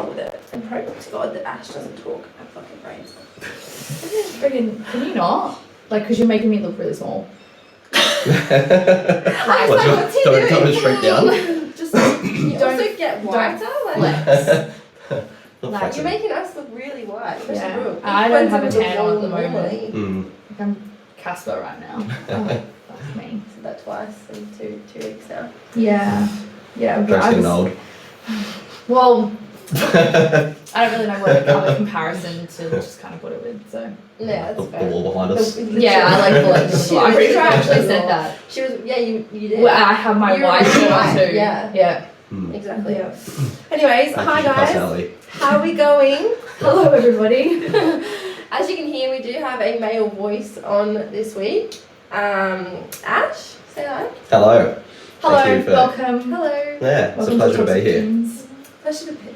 roll with it. And pray to God that Ash doesn't talk her fucking brains off. Friggin', can you not? Like, because you're making me look really small. I was like, what's he doing? Don't shrink down. Just, you also get whiter. Flex. Like, you're making us look really white. Yeah. I don't have a tan on at the moment. Mm. Like, I'm Casper right now. Oh, that's me. So that twice in 2 weeks now. Yeah. Yeah. Drake's getting old. Well, I don't really know what a colour comparison to just kind of put it with, so. Yeah, The that's fair. wall behind us. Yeah, I like the I'm pretty sure I actually said that. She was, yeah, you did. Well, I have my You're white right, shirt too. yeah. Yeah. Mm. Exactly, yeah. Anyways, Thank hi you for guys. personality. How are we going? Hello, everybody. As you can hear, we do have a male voice on this week. Ash, say hi. Hello. Hello, Thank you for- welcome. Hello. Yeah, it's a Welcome pleasure to be ToxICK here. Teens. Pleasure to be.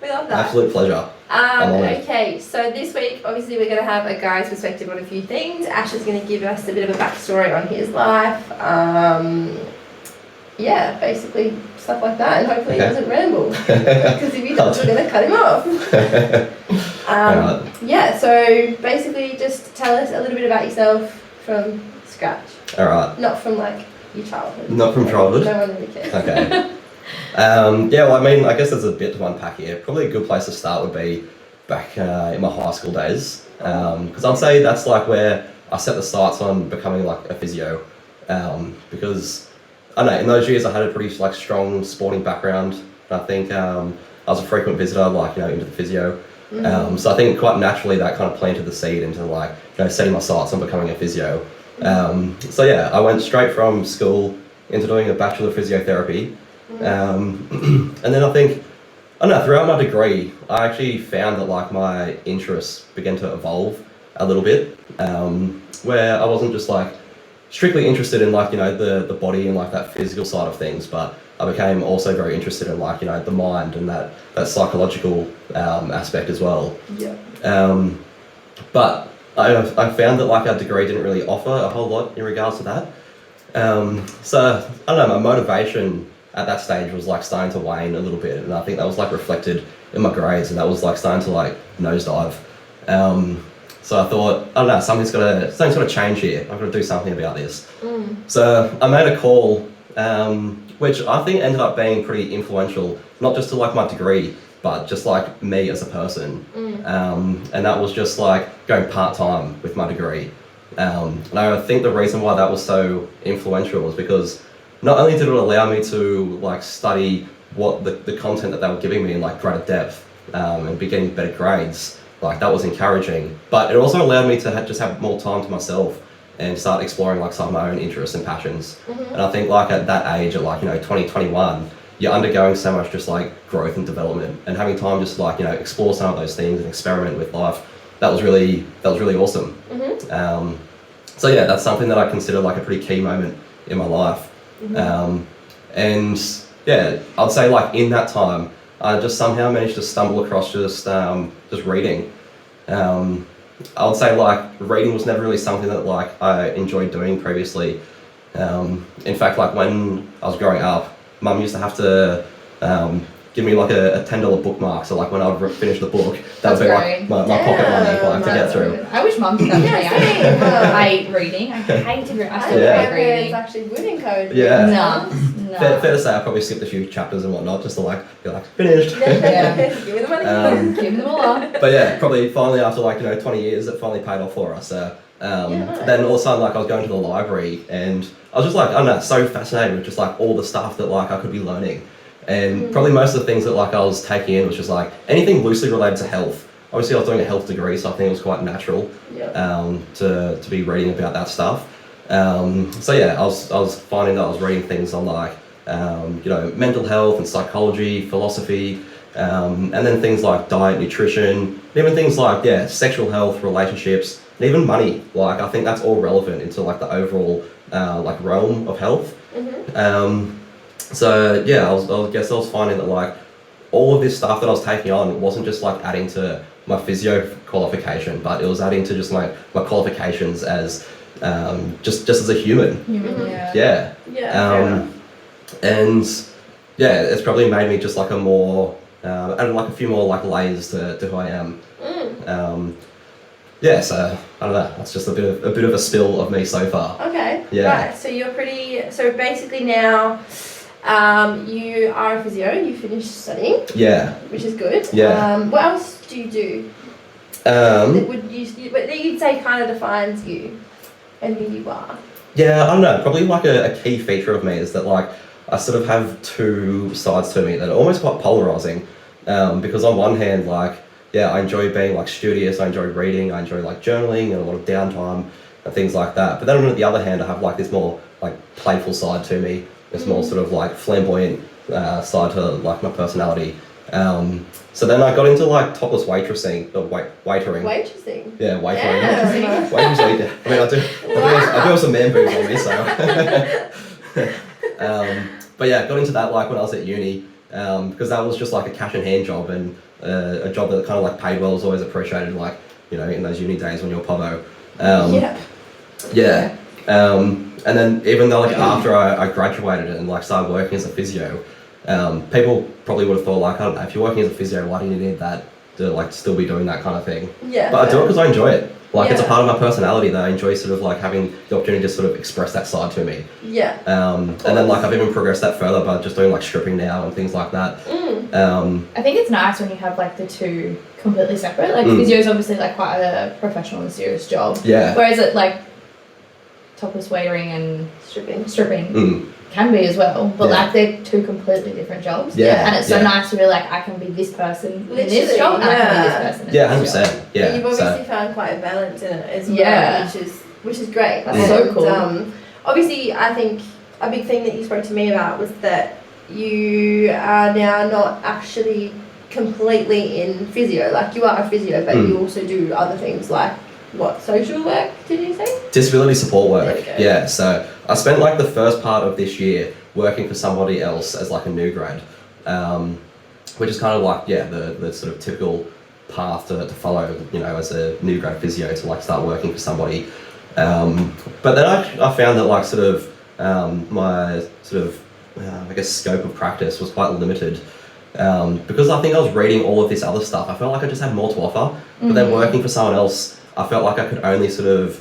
We love that. Absolute pleasure. honoured. Okay, so this week, obviously, we're going to have a guy's perspective on a few things. Ash is going to give us a bit of a backstory on his life. Yeah, basically stuff like that, and hopefully he doesn't ramble. Because if he does, we're going to cut him off. Yeah, so basically, just tell us a little bit about yourself from scratch. All right. Not from like your childhood. Not from childhood? No one really cares. Okay. Yeah, well, I mean, I guess there's a bit to unpack here. Probably a good place to start would be back in my high school days. Because I'd say that's like where I set the sights on becoming like a physio. Because, I don't know, in those years I had a pretty like strong sporting background. I think I was a frequent visitor, like, you know, into the physio. So I think quite naturally that kind of planted the seed into like, you know, setting my sights on becoming a physio. So yeah, I went straight from school into doing a Bachelor of Physiotherapy. And then I think, I don't know, throughout my degree, I actually found that like my interests began to evolve a little bit, where I wasn't just like strictly interested in like, you know, the body and like that physical side of things, but I became also very interested in like, you know, the mind and that psychological aspect as well. Yeah. But I found that like our degree didn't really offer a whole lot in regards to that. So I don't know, my motivation at that stage was like starting to wane a little bit, and I think that was like reflected in my grades, and that was like starting to like nosedive. So I thought, I don't know, something's got to change here. I've got to do something about this. So I made a call, which I think ended up being pretty influential, not just to like my degree, but just like me as a person. And that was just like going part-time with my degree. And I think the reason why that was so influential was because not only did it allow me to like study what the content that they were giving me in like greater depth, and be getting better grades, like that was encouraging, but it also allowed me to just have more time to myself and start exploring like some of my own interests and passions. And I think like at that age, at like, you know, 2021, you're undergoing so much just like growth and development, and having time just to like, you know, explore some of those things and experiment with life. That was really awesome. So yeah, that's something that I consider like a pretty key moment in my life. And yeah, I'd say like in that time, I just somehow managed to stumble across just reading. I would say like reading was never really something that like I enjoyed doing previously. In fact, like when I was growing up, Mum used to have to give me like a $10 bookmark, so like when I'd finish the book, that would be like my pocket money like to get through. I wish Mum did that for me. I hate reading. I hated reading. I still hate reading. It's actually would encourage Yeah. No. Fair to say, I probably skipped a few chapters and whatnot just to like be like finished. Yeah. Give me the money. Give them all up. But yeah, probably finally after like, you know, 20 years, it finally paid off for us. So Nice. then all of a sudden, like I was going to the library and I was just like, I don't know, so fascinated with just like all the stuff that like I could be learning. And probably most of the things that like I was taking in was just like anything loosely related to health. Obviously I was doing a health degree, so I think it was quite natural to be reading about that stuff. So yeah, I was finding that I was reading things on like, you know, mental health and psychology, philosophy, and then things like diet, nutrition, and even things like, yeah, sexual health, relationships, and even money. Like I think that's all relevant into like the overall like realm of health. So yeah, I guess I was finding that like all of this stuff that I was taking on wasn't just like adding to my physio qualification, but it was adding to just like my qualifications as just as a human. Yeah. And yeah, it's probably made me just like a more added like a few more like layers to who I am. Mm. So I don't know. That's just a bit of a spill of me so far. Okay. Yeah. Right. So you're pretty. So basically now, you are a physio. You finished studying. Yeah. Which is good. Yeah. What else do you do? That you'd say kind of defines you and who you are? Yeah, I don't know. Probably like a key feature of me is that like I sort of have two sides to me that are almost quite polarizing. Because on one hand, like, yeah, I enjoy being like studious, I enjoy reading, I enjoy like journaling and a lot of downtime and things like that. But then on the other hand, I have like this more like playful side to me, this more sort of like flamboyant side to like my personality. So then I got into like topless waitressing, or waitering. Waitressing. Yeah, waitering. Yeah. Waitressing. Yeah. I mean, I do have some man boobs on me, so. But yeah, got into that like when I was at uni, because that was just like a cash in hand job, and a job that kind of like paid well was always appreciated, like, you know, in those uni days when you're povo. Yeah. And then even though like after I graduated and like started working as a physio, people probably would have thought like, I don't know, if you're working as a physio, why do you need that to like still be doing that kind of thing? Yeah. But I do it because I enjoy it. Like it's a Yeah. part of my personality that I enjoy sort of like having the opportunity to sort of express that side to me. Yeah. And then like I've even progressed that further by just doing like stripping now and things like that. I think it's nice when you have like the two completely separate. Like physio is obviously like quite a professional and serious job. Yeah. Whereas it like topless waitering and stripping can be as well. But Yeah. like they're two completely different jobs. Yeah. And it's so Yeah. nice to be like, I can be this person in this Literally, job and I can be this yeah. person in Yeah, this job. 100%. Yeah. But you've obviously So, found quite a balance in it as well, Yeah. which is great. That's so cool. Obviously, I think a big thing that you spoke to me about was that you are now not actually completely in physio. Like you are a physio, but you also do other things like what, social work? Did you say? disability support There work. we go. Yeah. So I spent like the first part of this year working for somebody else as like a new grad, which is kind of like, yeah, the sort of typical path to follow, you know, as a new grad physio to like start working for somebody. But then I found that like sort of my sort of I guess scope of practice was quite limited, because I think I was reading all of this other stuff. I felt like I just had more to offer, but then working for someone else, I felt like I could only sort of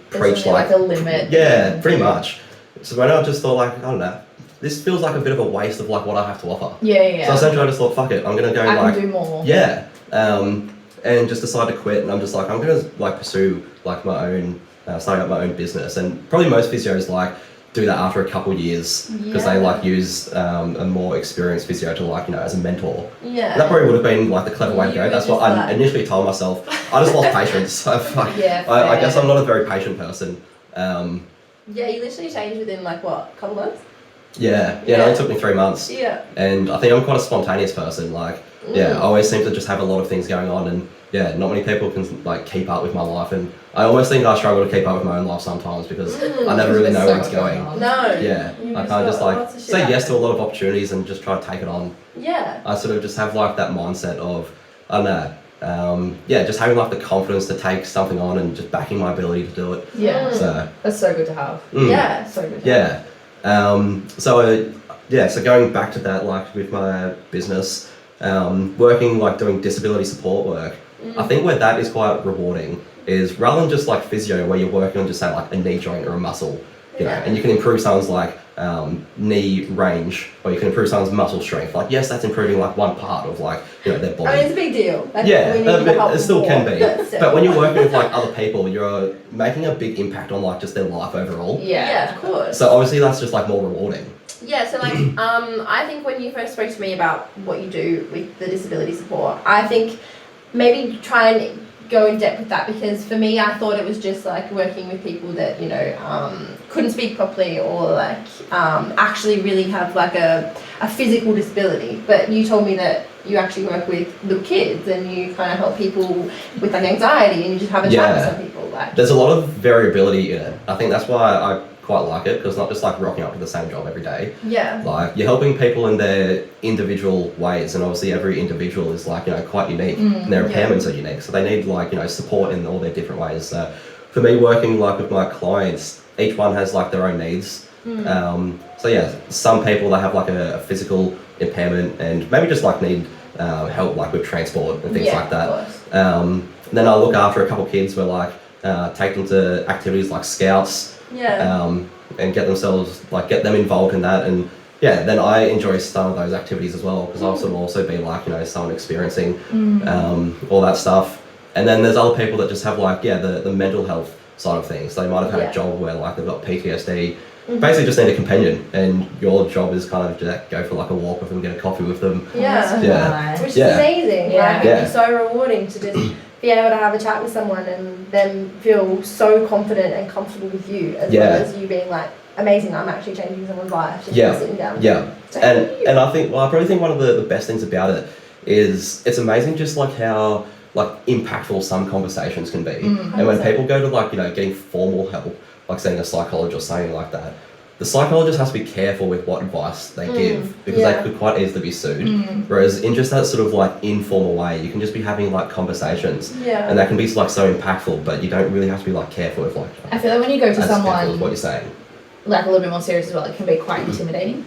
preach There's only, like a limit. yeah, pretty much. So when I just thought like, I don't know, this feels like a bit of a waste of like what I have to offer. Yeah. So essentially I just thought, fuck it, I'm gonna go I like, can do more. yeah, and just decided to quit. And I'm just like, I'm gonna like pursue like my own, starting up my own business. And probably most physios like do that after a couple years because they like use a more experienced physio to like, you know, as a mentor. Yeah. And that probably would have been like the clever way to You go. were That's what just I like- initially told myself. I just lost patience. So like, Yeah, I guess fair. I'm not a very patient person. Yeah, you literally changed within like what, a couple months? Yeah, it Yeah. only took me 3 months. Yeah. And I think I'm quite a spontaneous person. Like, yeah, I always seem to just have a lot of things going on, and yeah, not many people can like keep up with my life. And I almost think I struggle to keep up with my own life sometimes because I never really There's know so where it's much going going. on. No. Yeah, You I can't just got like lots of shit say out yes to there. a lot of opportunities and just try to take it on. Yeah. I sort of just have like that mindset of, I don't know, yeah, just having like the confidence to take something on and just backing my ability to do it. Yeah. So, That's so good to have. Yeah. So good to have. yeah. So going back to that, like with my business, working like doing disability support work, I think where that is quite rewarding is rather than just like physio where you're working on just say like a knee joint or a muscle, you know, Yeah. and you can improve someone's like knee range or you can improve someone's muscle strength. Like yes, that's improving like one part of like, you know, their body. I mean, it's a big deal. Like, Yeah, we need to help it still can more, be. still. But when you're working with like other people, you're making a big impact on like just their life overall. Yeah, of course. So obviously that's just like more rewarding. Yeah, so like, I think when you first spoke to me about what you do with the disability support, I think maybe try and go in depth with that, because for me, I thought it was just like working with people that, you know, couldn't speak properly or like actually really have like a physical disability. But you told me that you actually work with little kids and you kind of help people with like anxiety and you just have a chat with Yeah. some people. Like, There's a lot of variability in it. I think that's why I quite like it, because not just like rocking up to the same job every day. yeah. Like you're helping people in their individual ways, and obviously every individual is like, you know, quite unique, and their yeah. impairments are unique, so they need like, you know, support in all their different ways. So for me, working like with my clients, each one has like their own needs. So yeah, some people that have like a physical impairment and maybe just like need help like with transport and things like that. Of course. Then I look after a couple kids where like take them to activities like scouts and get them involved in that, and yeah, then I enjoy some of those activities as well because I'll sort of also be like, you know, someone experiencing all that stuff. And then there's other people that just have like, the mental health side of things. They might have had a job where like they've got PTSD, basically just need a companion, and your job is kind of to go for like a walk with them, get a coffee with them. Nice. Which is amazing. Yeah. Like, it's so rewarding to just be able to have a chat with someone and them feel so confident and comfortable with you, as well as you being like, amazing, I'm actually changing someone's life just by sitting down. And I think, I probably think one of the best things about it is it's amazing just like how like impactful some conversations can be. And when people go to like, you know, getting formal help, like seeing a psychologist or something like that, the psychologist has to be careful with what advice they give because they could quite easily be sued. Whereas in just that sort of like informal way, you can just be having like conversations, and that can be like so impactful. But you don't really have to be like careful with like. I feel like when you go to someone with what you're saying, like a little bit more serious as well, it can be quite intimidating.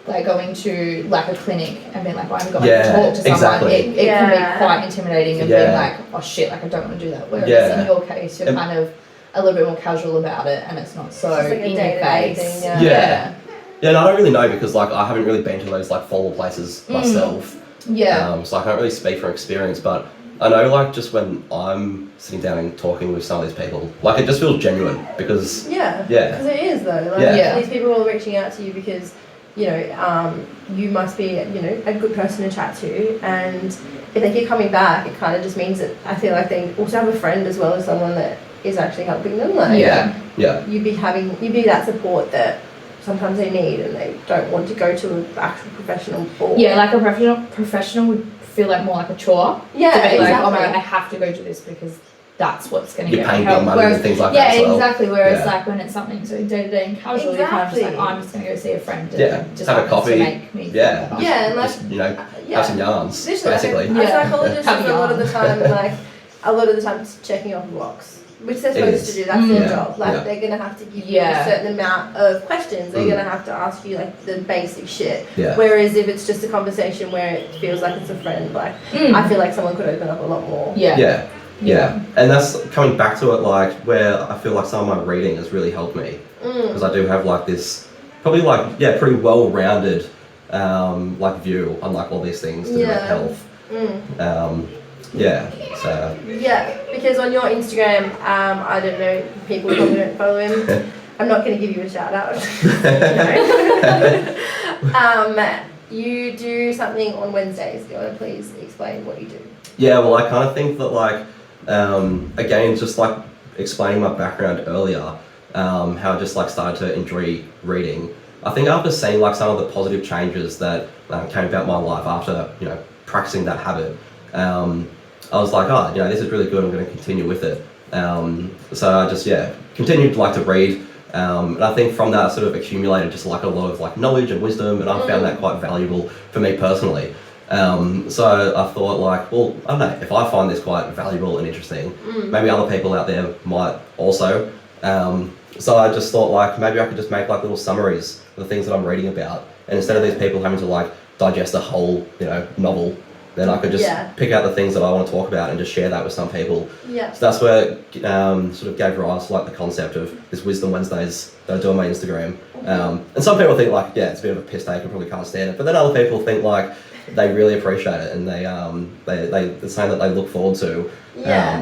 Like going to like a clinic and being like, well, I'm going to talk to someone. Exactly. It can be quite intimidating and being like, oh shit, like I don't want to do that. Whereas in your case, you're kind of a little bit more casual about it, and it's not so It's like in your face. thing, Yeah, and I don't really know because like I haven't really been to those like formal places myself. So I can't really speak from experience, but I know like just when I'm sitting down and talking with some of these people, like it just feels genuine because because it is though. Like these people are reaching out to you because, you know, you must be, you know, a good person to chat to, and if they keep coming back, it kind of just means that I feel like they also have a friend as well as someone that is actually helping them. Like, you'd be that support that sometimes they need, and they don't want to go to an actual professional for. Yeah, like a professional would feel like more like a chore. Yeah, to be exactly. like, oh my god, I have to go to this because that's what's going to get me help. Whereas, and things like that as well. exactly. Whereas like when it's something so day to day and casual, you're kind of just like, I'm just going to go see a friend and just have a coffee. to make me feel better. And like, just, you know, have some yarns, literally, basically. A psychologist is a lot of the time just checking off blocks, which they're supposed to do. That's their job. Like they're gonna have to give you a certain amount of questions. They're gonna have to ask you like the basic shit. Whereas if it's just a conversation where it feels like it's a friend, like I feel like someone could open up a lot more. Yeah, and that's coming back to it, like where I feel like some of my reading has really helped me because I do have like this probably like pretty well-rounded like view on like all these things to do with health. Because on your Instagram, I don't know, people probably don't follow him. I'm not going to give you a shout out. You do something on Wednesdays. Do you want to please explain what you do? Yeah, well, I kind of think that like, again, just like explaining my background earlier, how I just like started to enjoy reading. I think after seeing like some of the positive changes that came about my life after, you know, practicing that habit, I was like, oh, you know, this is really good. I'm going to continue with it. So I just, continued to like to read. And I think from that I sort of accumulated just like a lot of like knowledge and wisdom, and I found that quite valuable for me personally. So I thought like, well, I don't know, if I find this quite valuable and interesting, maybe other people out there might also. So I just thought like, maybe I could just make like little summaries of the things that I'm reading about. And instead of these people having to like digest a whole, you know, novel, then I could just pick out the things that I want to talk about and just share that with some people. So that's where sort of gave rise to like the concept of this Wisdom Wednesdays that I do on my Instagram. And some people think like, it's a bit of a piss take, I probably can't stand it. But then other people think like they really appreciate it, and they're saying that they look forward to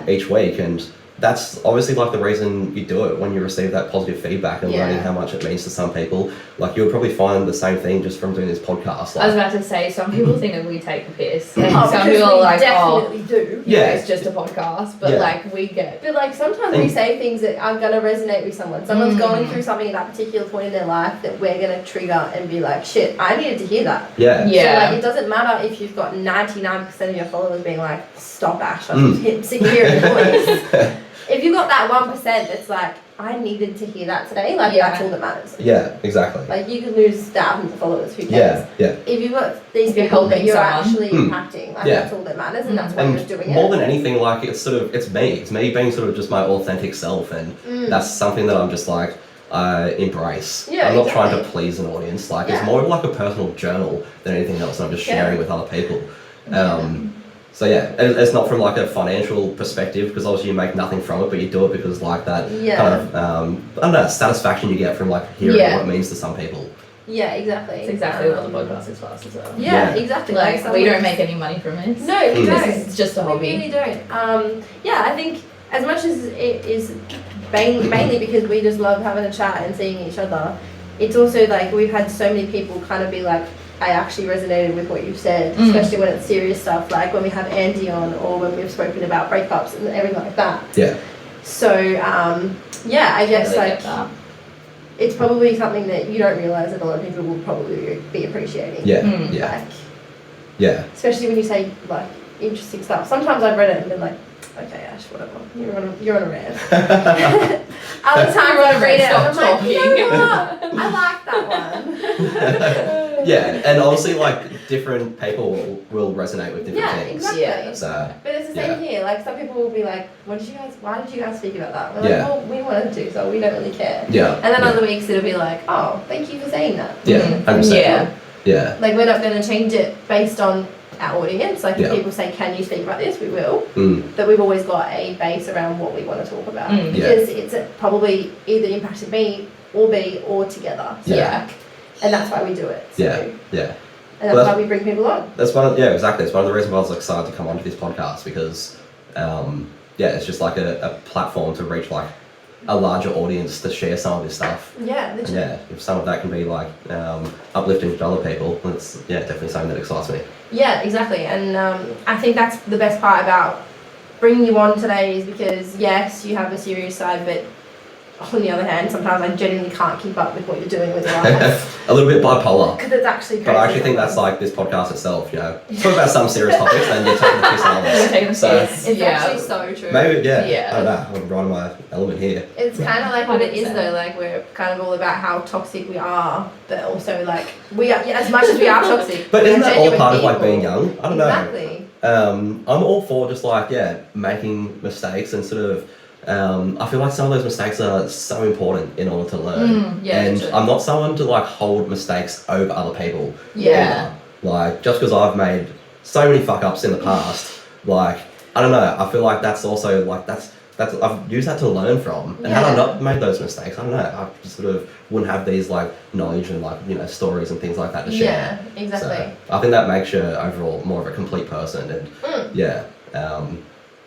each week. And that's obviously like the reason you do it, when you receive that positive feedback and learning how much it means to some people. Like you would probably find the same thing just from doing this podcast. Like, I was about to say, some people think that we take a piss. Like, some people are like, definitely do. It's just a podcast, but like we get. But like sometimes we say things that are gonna resonate with someone. Someone's going through something at that particular point in their life that we're gonna trigger and be like, shit, I needed to hear that. So like it doesn't matter if you've got 99% of your followers being like, stop Ash, I'm sick of hearing your voice. If you've got that 1% that's like, I needed to hear that today, like that's all that matters. Yeah, exactly. Like you could lose thousands of followers, who cares? If you've got these people that you're actually impacting, like that's all that matters, and that's why you're doing it. More than anything, like it's me being sort of just my authentic self, and that's something that I'm just like, I embrace. Yeah, I'm not exactly. trying to please an audience. Like Yeah. it's more of like a personal journal than anything else. And I'm just sharing with other people. So yeah, it's not from like a financial perspective because obviously you make nothing from it, but you do it because like that kind of I don't know, satisfaction you get from like hearing what it means to some people. Yeah, exactly. It's exactly what the podcast is for us as well. Yeah, exactly. Like we don't make any money from this. No, we don't. It's just a hobby. We really don't. Yeah, I think as much as it is mainly because we just love having a chat and seeing each other, it's also like we've had so many people kind of be like, I actually resonated with what you've said, especially when it's serious stuff, like when we have Andy on or when we've spoken about breakups and everything like that. Yeah. So, yeah, I guess like it's probably something that you don't realise that a lot of people will probably be appreciating. Yeah. Yeah. Like, yeah. especially when you say like interesting stuff. Sometimes I've read it and been like, okay, Ash, whatever. You're on a rant. Other times I read it and I'm like, you know what? I like that one. Yeah, and obviously like different people will resonate with different things. Exactly. Yeah. So But it's the same here. Like some people will be like, why did you guys speak about that? We're Yeah. like, well, we wanted to, so we don't really care. yeah. And then other weeks it'll be like, oh, thank you for saying that. Yeah, 100%. Yeah. Yeah. Like we're not going to change it based on our audience. Like Yeah. if people say, can you speak about this? We will. Mm. But we've always got a base around what we want to talk about. Mm. Because it's probably either impacted me or B or together. So Yeah. like, and that's why we do it. So, Yeah. Yeah. And that's why we bring people on. That's one of, yeah, exactly. It's one of the reasons why I was excited to come onto this podcast because, it's just like a platform to reach like a larger audience to share some of this stuff. Yeah, And literally. yeah, if some of that can be like uplifting to other people, that's definitely something that excites me. Yeah, exactly. And I think that's the best part about bringing you on today is because yes, you have a serious side, but on the other hand, sometimes I genuinely can't keep up with what you're doing with your life. A little bit bipolar. Because it's actually crazy. But I actually think that's like this podcast itself, talk about some serious topics and you're taking the piss out of We're us. taking the So, piss. It's Yeah. actually so true. maybe, Yeah. I don't know, I'm right on my element here. It's kind of like what it is 100%. though, like we're kind of all about how toxic we are, but also like we are, as much as we are toxic. But we isn't are that all genuine part of like people. being young? I don't know. Exactly. I'm all for just like, making mistakes and sort of, I feel like some of those mistakes are so important in order to learn. Yeah, and true. I'm not someone to like hold mistakes over other people. Yeah. Either. Like, just because I've made so many fuck ups in the past, like, I don't know, I feel like that's also like, that's I've used that to learn from. And had I not made those mistakes, I don't know, I just sort of wouldn't have these like knowledge and like, stories and things like that to share. Yeah, exactly. So I think that makes you overall more of a complete person. And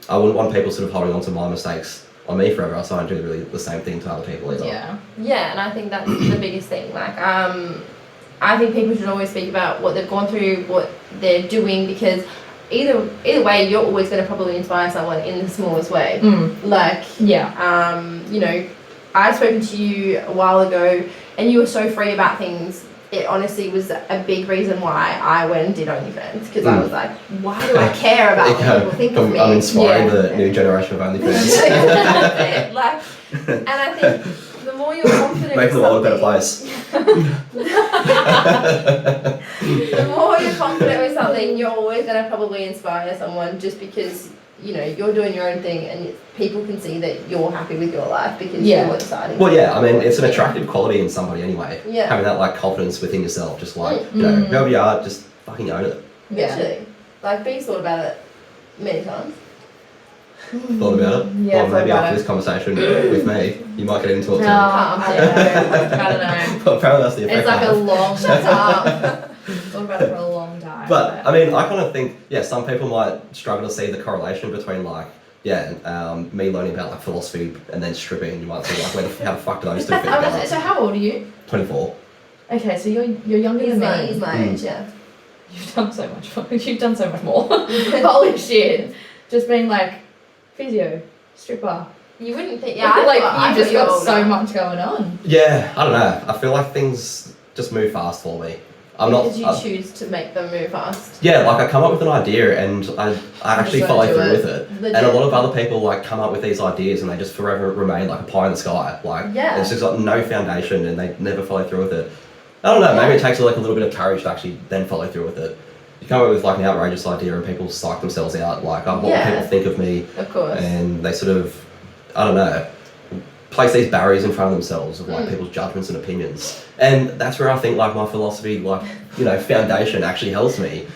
I wouldn't want people sort of holding on to my mistakes on me forever, so I don't do really the same thing to other people either. Yeah. Yeah, and I think that's the biggest thing. Like, I think people should always speak about what they've gone through, what they're doing, because either way, you're always going to probably inspire someone in the smallest way. Like, I've spoken to you a while ago, and you were so free about things. It honestly was a big reason why I went and did OnlyFans, because I was like, why do I care about what people think of me? I'm inspiring the new generation of OnlyFans. That's it. Like, and I think the more you're confident Making the with world a better something, place. the more you're confident with something, you're always going to probably inspire someone, just because you're doing your own thing and people can see that you're happy with your life because you're deciding. Well, yeah, I mean, it's an attractive quality in somebody anyway. Yeah. Having that like confidence within yourself, just like whoever you are, just fucking own it. Literally. Like, B's thought about it many times. Thought about it? Yeah, Well, maybe thought about after this conversation with me, you might get into it too. I don't know. But apparently that's the effect. It's like I a have. long Shut up. Thought about it for a long time. But I mean, I kind of think, some people might struggle to see the correlation between like, me learning about like philosophy and then stripping. You might think like, how the fuck do those two fit together? So how old are you? 24. Okay, so you're younger He's than me. he's my age, yeah. You've done so much more. You've done so much more. Holy shit! Just being like physio, stripper. You wouldn't think, Like you just got so much going on. Yeah, I don't know. I feel like things just move fast for me. Because you choose to make them move fast. Yeah, like I come up with an idea and I actually just follow do through it. with it. Legit. And a lot of other people like come up with these ideas and they just forever remain like a pie in the sky. Like it's just got no foundation and they never follow through with it. I don't know, maybe it takes like a little bit of courage to actually then follow through with it. You come up with like an outrageous idea and people psych themselves out, like, what will people think of me? Of course. And they sort of, I don't know, place these barriers in front of themselves of like people's judgments and opinions. And that's where I think like my philosophy, like, you know, foundation actually helps me,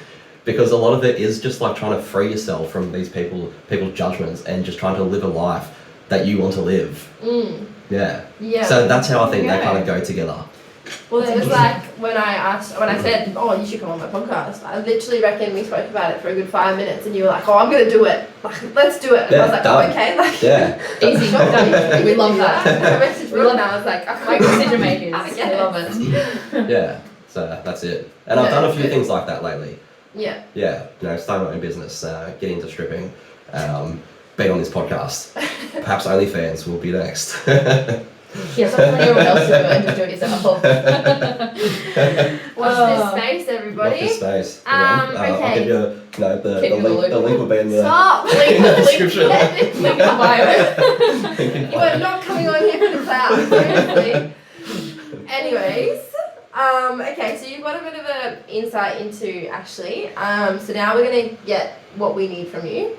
because a lot of it is just like trying to free yourself from these people's judgments and just trying to live a life that you want to live. Yeah. So that's how I think they kind of go together. Well, it was like when I said, oh, you should come on my podcast, I literally reckon we spoke about it for a good 5 minutes and you were like, oh, I'm going to do it. Like, let's do it. And I was like, done. oh, okay. Like, easy, done. We love that. I messaged Brooke and I was like, like decision makers. I love it. Yeah. So that's it. And I've done a few things like that lately. Yeah. Yeah. You know, starting my own business, get into stripping, be on this podcast. Perhaps OnlyFans will be next. Yeah, stop telling everyone else to do it and just do it yourself. Watch this space, everybody. Watch this space. Okay. I'll give you, the link will be in the, Stop! in the description. Link in the bio. You are not coming on here for the cloud, seriously. Anyways, okay, so you've got a bit of an insight into Ashley. So now we're going to get what we need from you.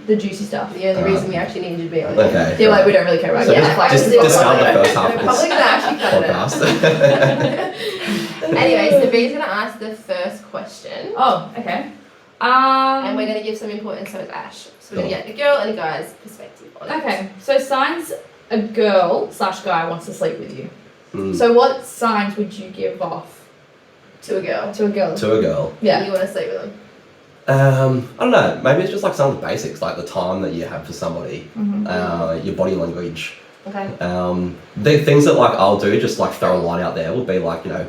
The juicy stuff. The only reason we actually need you to be on Okay. They're like, we don't really care about So just discard the first half We're of probably this going to actually cut it podcast. out. Anyways, so Bee's going to ask the first question. Oh, okay. And we're going to give some input, and so is Ash. So we're going to get a girl and a guy's perspective on it. Okay, so signs a girl/guy wants to sleep with you. Mm. So what signs would you give off To a girl. to a girl? To a girl. Yeah. You want to sleep with them. I don't know. Maybe it's just like some of the basics, like the time that you have for somebody, your body language. Okay. The things that like I'll do, just like throw a line out there, would be like, you know,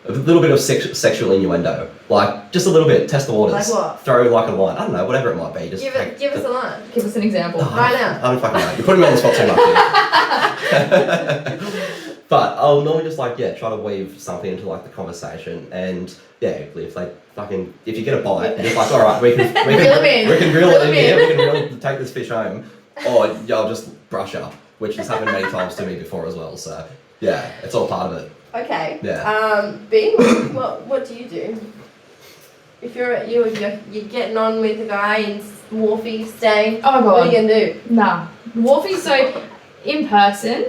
a little bit of sexual innuendo, like just a little bit, test the waters. Like what? Throw like a line. I don't know, whatever it might be. Just Give us a line. Give us an example. Right now. I don't fucking know. You're putting me on the spot too much here. But I'll normally just like try to weave something into like the conversation, and if you get a bite, it's like, all right, we can Reel him in. we can reel it in Reel here, him we can really take this fish home, or I'll just brush up, which has happened many times to me before as well. So yeah, it's all part of it. Okay. Yeah. B, what do you do? If you're getting on with a guy in Wharfie staying, Oh my god. what are you gonna do? Nah. Wharfie, so in person,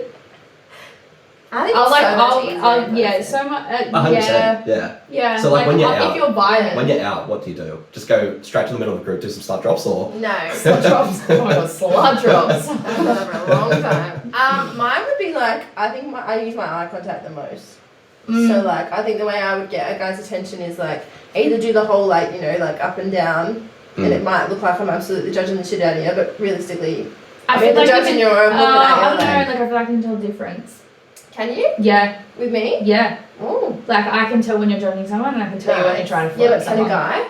I think so much. 100%. Yeah. So, like, when you're out- if you're vibing, When you're out, what do you do? Just go straight to the middle of the group, do some slut drops, or No. slut drops. Oh my god, slut drops. I've done that for a long time. Mine would be like, I think I use my eye contact the most. So like, I think the way I would get a guy's attention is like, either do the whole like, you know, like up and down, and it might look like I'm absolutely judging the shit out of you, but realistically, I mean, feel like judging you your own looking I at don't you. know. Like, Like I feel like I can tell the difference. can you? Yeah. With me? Yeah. Oh. Like I can tell when you're judging someone, and I can tell you when you're trying to flirt Yeah, but with can a someone. guy?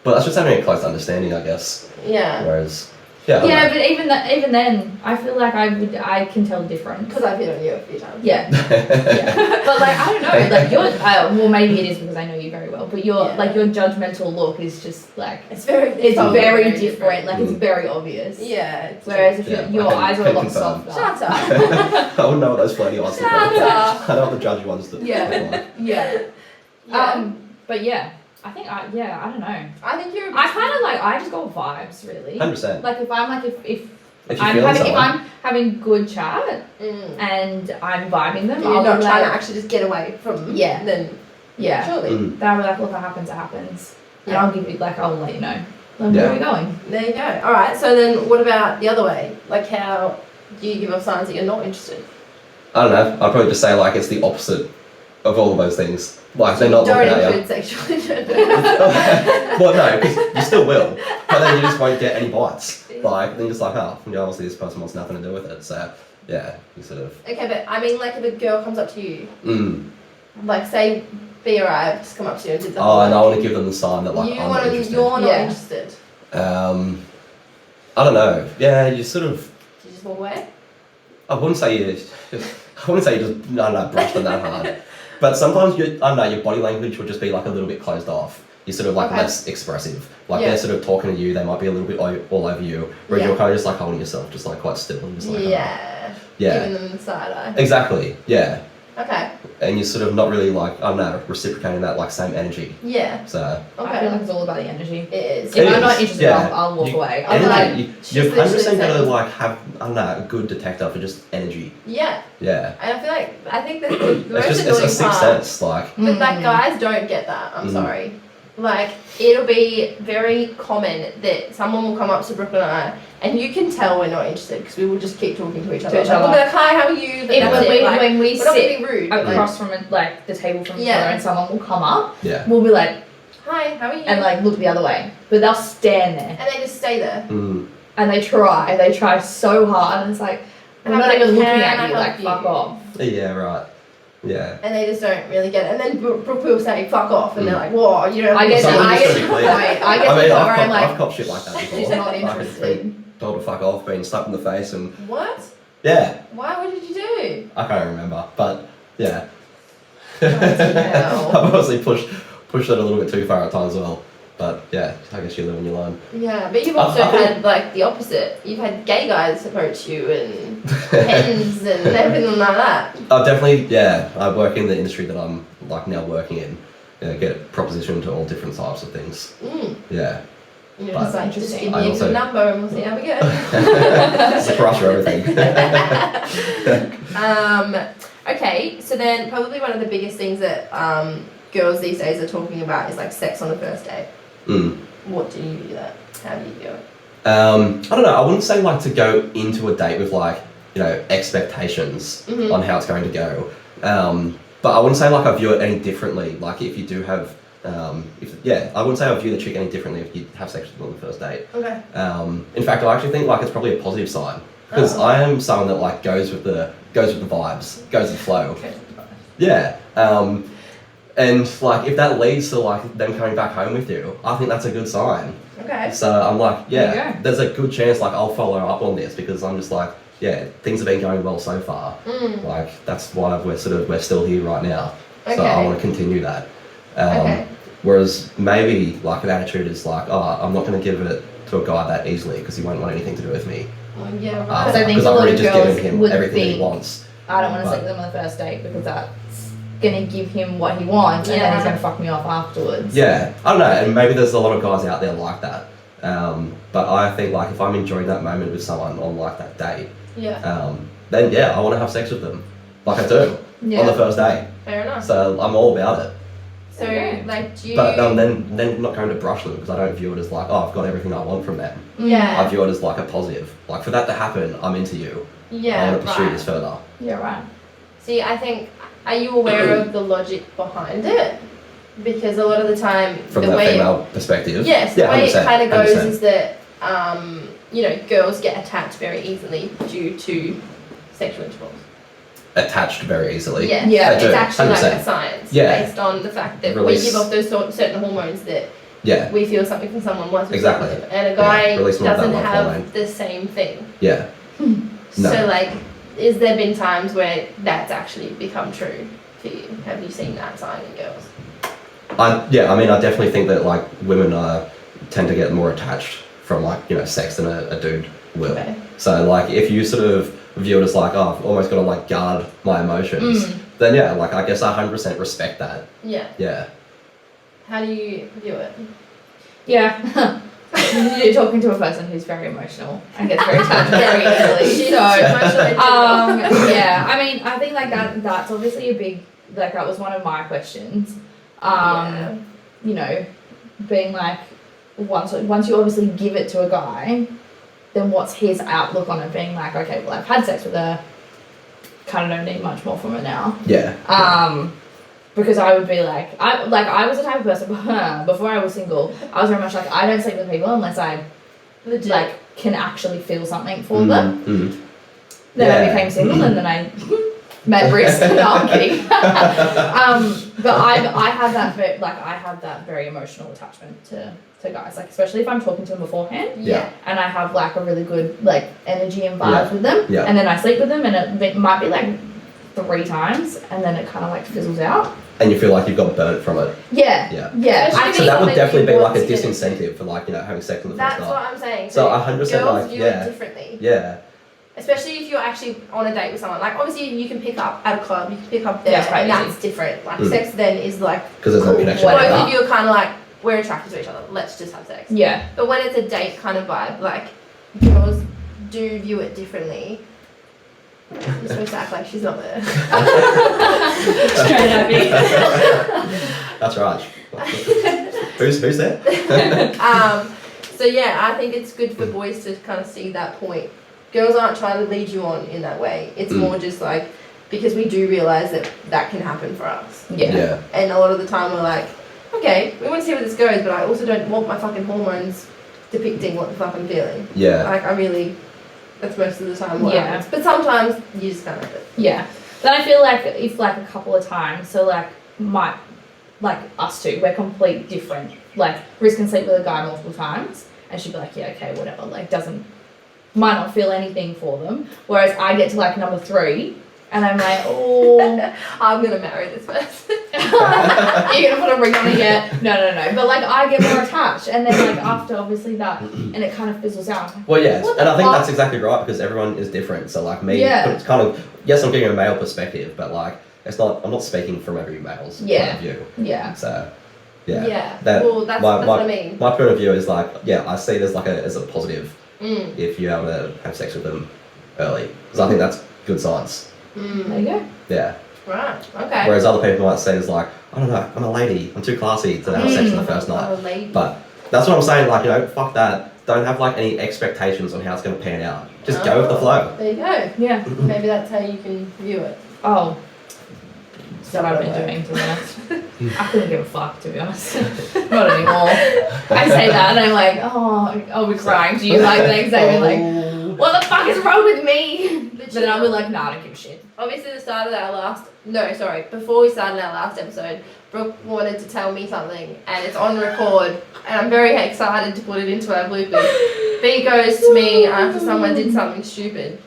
but that's just having a close understanding, I guess. Yeah. Whereas, I don't Yeah, know. but even then, I feel like I can tell the difference. Because I've hit on you a few times. Yeah. Yeah. But like I don't know, like your well maybe it is because I know you very well, but your like your judgmental look is just like It's very very different. Like it's very obvious. Yeah. It's Whereas if Yeah, your I eyes are a can lot confirm. softer. Shut up. I wouldn't know what those flirty eyes look like. Shut up. I know what the judgy ones look Yeah. like. Yeah. Yeah. But yeah, I think I don't know. I think you're. I kind of like I just go with vibes really. 100%. Like if I'm like if If I'm you're feeling having if someone, I'm having good chat Mm. and I'm vibing them, You're I'll not be trying to like, actually just get away from. Yeah. Then. yeah. Surely. Mm. Then I'll be like, look, it happens, it happens. And Yeah. I'll give you like I'll let you know. Like, Yeah. where are we going? There you go. All right. So then, what about the other way? Like, how do you give off signs that you're not interested? I don't know. I'd probably just say like it's the opposite of all of those things. Like they're not Don't looking at you. include sexual. Well, no, because you still will, but then you just won't get any bites. Like then you're just like, oh, obviously this person wants nothing to do with it. So yeah, you sort of. Okay, but I mean, like, if a girl comes up to you, Mm. like, say, B or I have just come up to you and did the Oh, whole. and I want to give them the sign that like you I'm want not to. interested. You're not Yeah. interested. I don't know. Yeah, you sort of. Do you just walk away? I wouldn't say you just brush them that hard. But sometimes I don't know, your body language would just be like a little bit closed off. You're sort of like Okay. less expressive. Like Yeah. they're sort of talking to you, they might be a little bit all over you. Whereas Yeah. you're kind of just like holding yourself, just like quite still and just like, Yeah. yeah. Giving them the side eye. Exactly. Yeah. Okay. and you're sort of not really like, I don't know, reciprocating that like same energy. Yeah. So I feel like it's all about the energy. It is. If I'm not interested, I'll walk away. Energy, you're 100% gonna like have, I don't know, a good detector for just energy. Yeah. Yeah. And I think that's the most It's annoying a sixth part. sense, like. But like guys don't get that. I'm sorry. Like it'll be very common that someone will come up to Brooklyn and I, and you can tell we're not interested because we will just keep talking to each other. We'll be like, hi, how are you? When we we're not sit gonna be rude, across from like the table from each other and someone will come up, we'll be like, hi, how are you? And like look the other way, but they'll stand there and they just stay there. And they try so hard, and it's like we're not even looking at you, like fuck off. Yeah, right. Yeah. And they just don't really get it. And then Brooke will say, fuck off. And they're like, whoa, you know. I get to the point where I'm like, I've copped shit like that before. She's not interested. Told to fuck off, being slapped in the face and... What? Yeah. Why? What did you do? I can't remember, but yeah. Hell. I've obviously pushed it a little bit too far at times as well. But yeah, I guess you live and you learn. Yeah, but you've also had like the opposite. You've had gay guys approach you and pens and everything like that. Definitely, yeah. I work in the industry that I'm like now working in. Get propositioned to all different types of things. Yeah. You're just like, just give me a good number and we'll see how we go. It's a price for everything. Okay, so then probably one of the biggest things that girls these days are talking about is like sex on the first date. What do you do that? How do you do it? I don't know. I wouldn't say like to go into a date with like, you know, expectations on how it's going to go. But I wouldn't say like I view it any differently. Like if you do have, I wouldn't say I view the chick any differently if you have sex with them on the first date. Okay. In fact, I actually think like it's probably a positive sign because I am someone that like goes with the vibes, goes with the flow. Yeah. And like if that leads to like them coming back home with you, I think that's a good sign. Okay. So I'm like, there's a good chance like I'll follow up on this because I'm just like, things have been going well so far. Like that's why we're still here right now. Okay. So I want to continue that. Whereas maybe like an attitude is like, I'm not going to give it to a guy that easily because he won't want anything to do with me. Well, yeah, right. So I think because a I've lot already of just girls given him would everything think, he wants. I don't want to sleep with them on the first date because that's going to give him what he wants and then he's going to fuck me off afterwards. Yeah, I don't know, and maybe there's a lot of guys out there like that. But I think like if I'm enjoying that moment with someone on like that date, then I want to have sex with them, like I do on the first date. Fair enough. So I'm all about it. So like, do you? But then not going to brush them because I don't view it as like, I've got everything I want from them. Yeah. I view it as like a positive. Like for that to happen, I'm into you. Yeah. I want to pursue this further. Yeah, right. See, I think, are you aware of the logic behind it? Because a lot of the time, from the female perspective. Yes, the way it kind of goes 100%. is that, you know, girls get attached very easily due to sexual intercourse. Attached very easily. Yeah, it's actually 100%. Like a science based on the fact that we give off those certain hormones that we feel something from someone once we sleep with them, and a guy doesn't have the same thing. Yeah. No. So like, is there been times where that's actually become true for you? Have you seen that sign in girls? I mean, I definitely think that like women tend to get more attached from like, you know, sex than a dude will. Okay. So like if you sort of view it as like, I've almost got to like guard my emotions, then like I guess I 100% respect that. Yeah. Yeah. How do you view it? Yeah. You're talking to a person who's very emotional and gets very touched very easily. I mean, I think like that's obviously a big, like that was one of my questions. You know, being like, once you obviously give it to a guy, then what's his outlook on it? Being like, okay, well, I've had sex with her, kind of don't need much more from her now. Yeah. Because I would be like, I was the type of person before I was single. I was very much like, I don't sleep with people unless I like can actually feel something for them. Then I became single, and then I met Brisk. No, I'm kidding. But I have that very emotional attachment to guys, like especially if I'm talking to them beforehand. Yeah. And I have like a really good like energy and vibes with them. Yeah. And then I sleep with them, and it might be like 3 times, and then it kind of like fizzles out. And you feel like you've got burnt from it. Yeah. So that would definitely be like a disincentive for like, you know, having sex on the first night. That's what I'm saying. So 100% girls like, view it differently. Yeah. especially if you're actually on a date with someone. Like, obviously, you can pick up at a club, you can pick up there, and that's different. Like, sex then is like, because there's no connection. Both of you are kind of like, we're attracted to each other, let's just have sex. Yeah. But when it's a date kind of vibe, like, girls do view it differently. You're supposed to act like she's not there. Straight at me. That's right. Who's there? So yeah, I think it's good for boys to kind of see that point. Girls aren't trying to lead you on in that way. It's more just like, because we do realise that can happen for us. Yeah. And a lot of the time we're like, okay, we want to see where this goes, but I also don't want my fucking hormones depicting what the fuck I'm feeling. Yeah. Like, that's most of the time what happens. But sometimes you just can't have it. Yeah. Then I feel like if like a couple of times, so like us two, we're completely different. Like, Riz can sleep with a guy multiple times and she'd be like, yeah, okay, whatever. Like, might not feel anything for them. Whereas I get to like number 3 and I'm like, oh, I'm gonna marry this person. You're gonna put a ring on it yet? No. But like, I get more attached, and then like after obviously that, and it kind of fizzles out. Well, yeah, and I think that's exactly right, because everyone is different. So like me, it's kind of, yes, I'm giving a male perspective, but like I'm not speaking from every male's point of view. Yeah. So yeah. Yeah. Well, that's what I mean. My point of view is like, I see it as as a positive if you're able to have sex with them early, because I think that's good science. There you go. Yeah. Right. Okay. Whereas other people might say it's like, I don't know, I'm a lady, I'm too classy to have sex on the first night. I'm a lady. But that's what I'm saying, like, fuck that. Don't have like any expectations on how it's going to pan out. Just go with the flow. There you go. Yeah. Maybe that's how you can view it. Oh. That's what I've been doing, to be honest. I couldn't give a fuck, to be honest. Not anymore. I say that and I'm like, oh, I'll be crying to you like the next day, be like, what the fuck is wrong with me? But then I'll be like, nah, I don't give a shit. Obviously, before we started our last episode, Brooke wanted to tell me something, and it's on record, and I'm very excited to put it into our bloopers. B goes to me after someone did something stupid.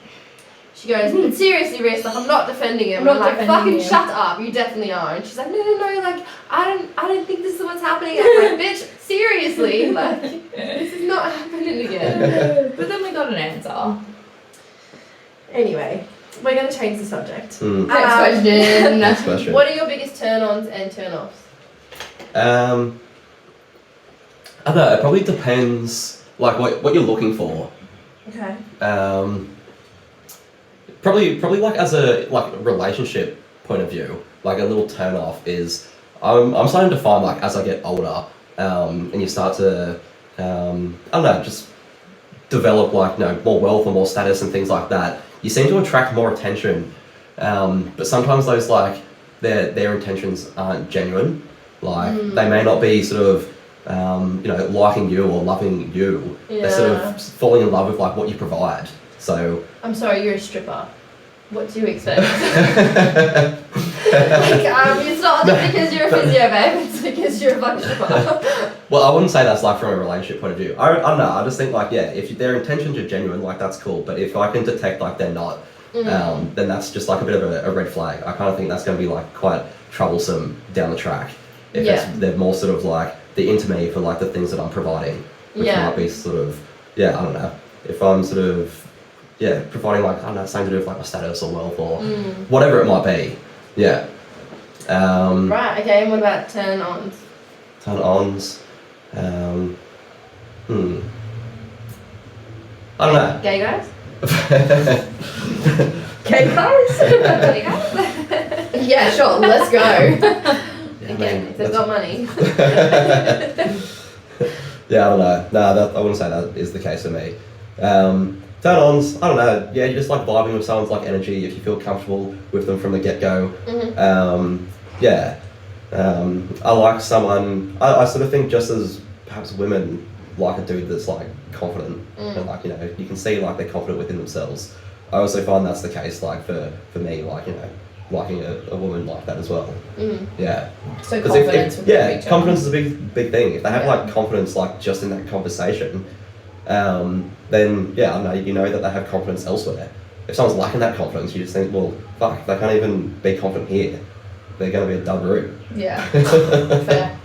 She goes, but seriously, Riz, like, I'm not defending him. I'm like, fucking shut up, you definitely are. And she's like, no, like, I don't think this is what's happening. I'm like, bitch, seriously, like, this is not happening again. But then we got an answer. Anyway, we're going to change the subject. Next question. What are your biggest turn-ons and turn-offs? I don't know, it probably depends, like, what you're looking for. Okay. Probably like as a relationship point of view, like a little turn off is I'm starting to find, like, as I get older, and you start to I don't know, just develop, like, more wealth or more status and things like that, you seem to attract more attention, but sometimes those, like, their intentions aren't genuine. Like, they may not be sort of liking you or loving you. They're sort of falling in love with, like, what you provide. So I'm sorry, you're a stripper. What do you expect? It's not just because you're a physio, babe. It's because you're a fucking stripper. Well, I wouldn't say that's, like, from a relationship point of view. I don't know. I just think, like, if their intentions are genuine, like, that's cool. But if I can detect, like, they're not, then that's just, like, a bit of a red flag. I kind of think that's going to be, like, quite troublesome down the track. If they're more sort of, like, they're into me for, like, the things that I'm providing, which might be sort of, I don't know. If I'm sort of providing, like, I don't know, something to do with, like, my status or wealth or whatever it might be. Yeah. Right, okay, and what about turn-ons? Turn-ons. I don't know. Gay guys? Gay guys? Gay guys? Yeah, sure, let's go. Again, if they've got money. Yeah, I don't know. No, I wouldn't say that is the case for me. Turn-ons, I don't know. Yeah, you just like vibing with someone's, like, energy if you feel comfortable with them from the get-go. I like someone. I sort of think just as perhaps women like a dude that's, like, confident and, like, you can see, like, they're confident within themselves. I also find that's the case, like, for me, like, liking a woman like that as well. Yeah. So confidence would be a big confidence is a big thing. If they have like confidence, like, just in that conversation, then I know that they have confidence elsewhere. If someone's lacking that confidence, you just think, well, fuck, they can't even be confident here. They're going to be a dud room. Yeah. Fair.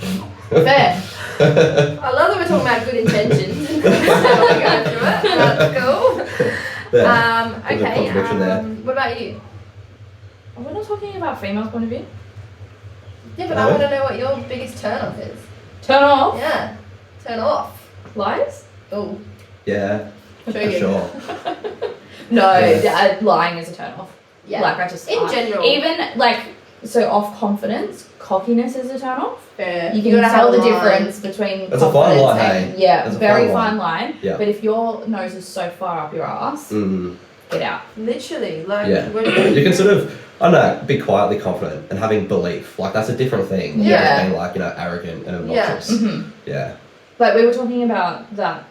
I love that we're talking about good intentions. That's cool. Yeah. There's a Okay. contradiction there. What about you? We're not talking about females' point of view. Yeah, but I want to know what your biggest turn off is. Turn off. Yeah. Turn off. Lies. Oh. Yeah. For Triggered. sure. No, Yeah. lying is a turn off. Yeah. Like I just In general. even like so off confidence, cockiness is a turn off. Fair. You can gotta tell have the a line. difference between It's a fine confidence line, and hey? yeah, It's a very fine fine line. Yeah. But if your nose is so far up your ass, get out. Literally, like Yeah. You can sort of, I don't know, be quietly confident and having belief. Like that's a different thing. than Yeah. just being like, arrogant and obnoxious. Yeah. Like we were talking about that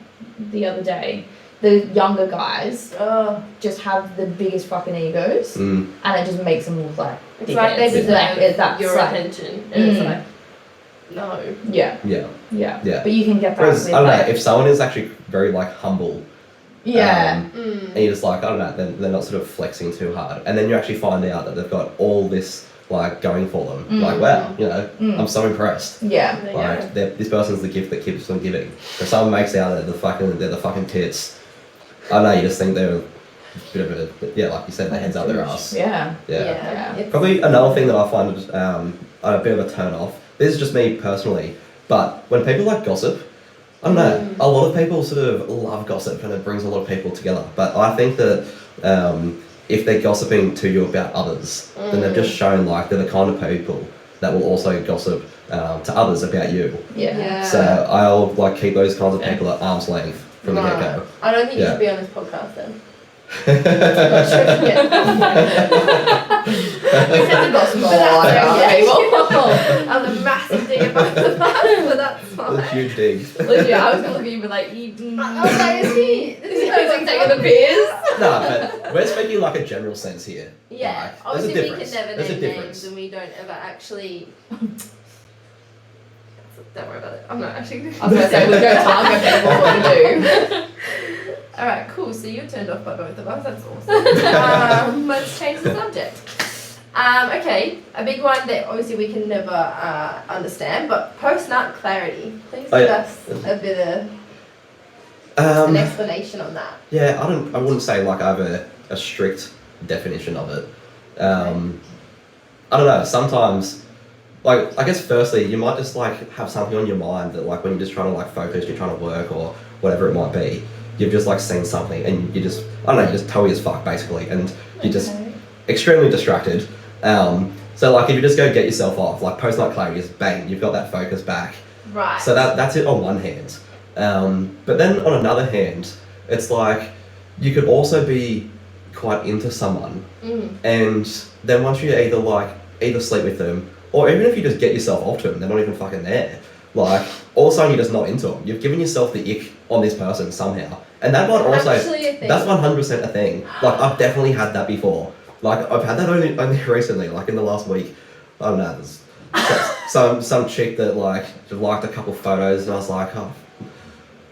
the other day. The younger guys just have the biggest fucking egos, and it just makes them look like it's like they dickheads. deserve That's your like, attention, and it's like, no. Yeah. Yeah. Yeah. Yeah. But you can get that Whereas, with I don't like, know, if someone is actually very like humble, yeah. and you're just like, I don't know, then they're not sort of flexing too hard. And then you actually find out that they've got all this like going for them. Like, wow, I'm so impressed. Yeah. Like this person's the gift that keeps on giving. If someone makes out that they're the fucking tits, I don't know, you just think they're a bit of a like you said, their heads out their ass. Yeah. Yeah. Probably another thing that I find a bit of a turn off. This is just me personally, but when people like gossip, I don't know, a lot of people sort of love gossip and it brings a lot of people together. But I think that if they're gossiping to you about others, then they've just shown like they're the kind of people that will also gossip to others about you. Yeah. So I'll like keep those kinds of people at arm's length from the get-go. I don't think you should be on this podcast then. We tend to gossip a lot about people. I'm a massive dig about the past, but that's fine. That's a huge dig. Literally, I was gonna look at you and be like, I was like, is he taking the piss? No, but we're speaking like a general sense here. Yeah, Like, there's a obviously we difference. can never There's a name difference. names and we don't ever actually... Don't worry about it. I'm not actually... I was gonna say, we don't target people what to do. Alright, cool. So you're turned off by both of us. That's awesome. Let's change the subject. Okay, a big one that obviously we can never understand, but post-nut clarity. Please give us a bit of an explanation on that. Yeah, I wouldn't say like I have a strict definition of it. I don't know, sometimes, like, I guess firstly, you might just like have something on your mind that like when you're just trying to like focus, you're trying to work or whatever it might be, you've just like seen something and you just, I don't know, you just toe as fuck basically and you're just extremely distracted. So like if you just go get yourself off, like post-nut clarity is bang, you've got that focus back. Right. So that's it on one hand. But then on another hand, it's like you could also be quite into someone and then once you either sleep with them or even if you just get yourself off to them, they're not even fucking there. Like all of a sudden you're just not into them. You've given yourself the ick on this person somehow. And that might also, that's 100% a thing. Like I've definitely had that before. Like I've had that only recently, like in the last week. I don't know, there's some chick that like just liked a couple photos and I was like, oh,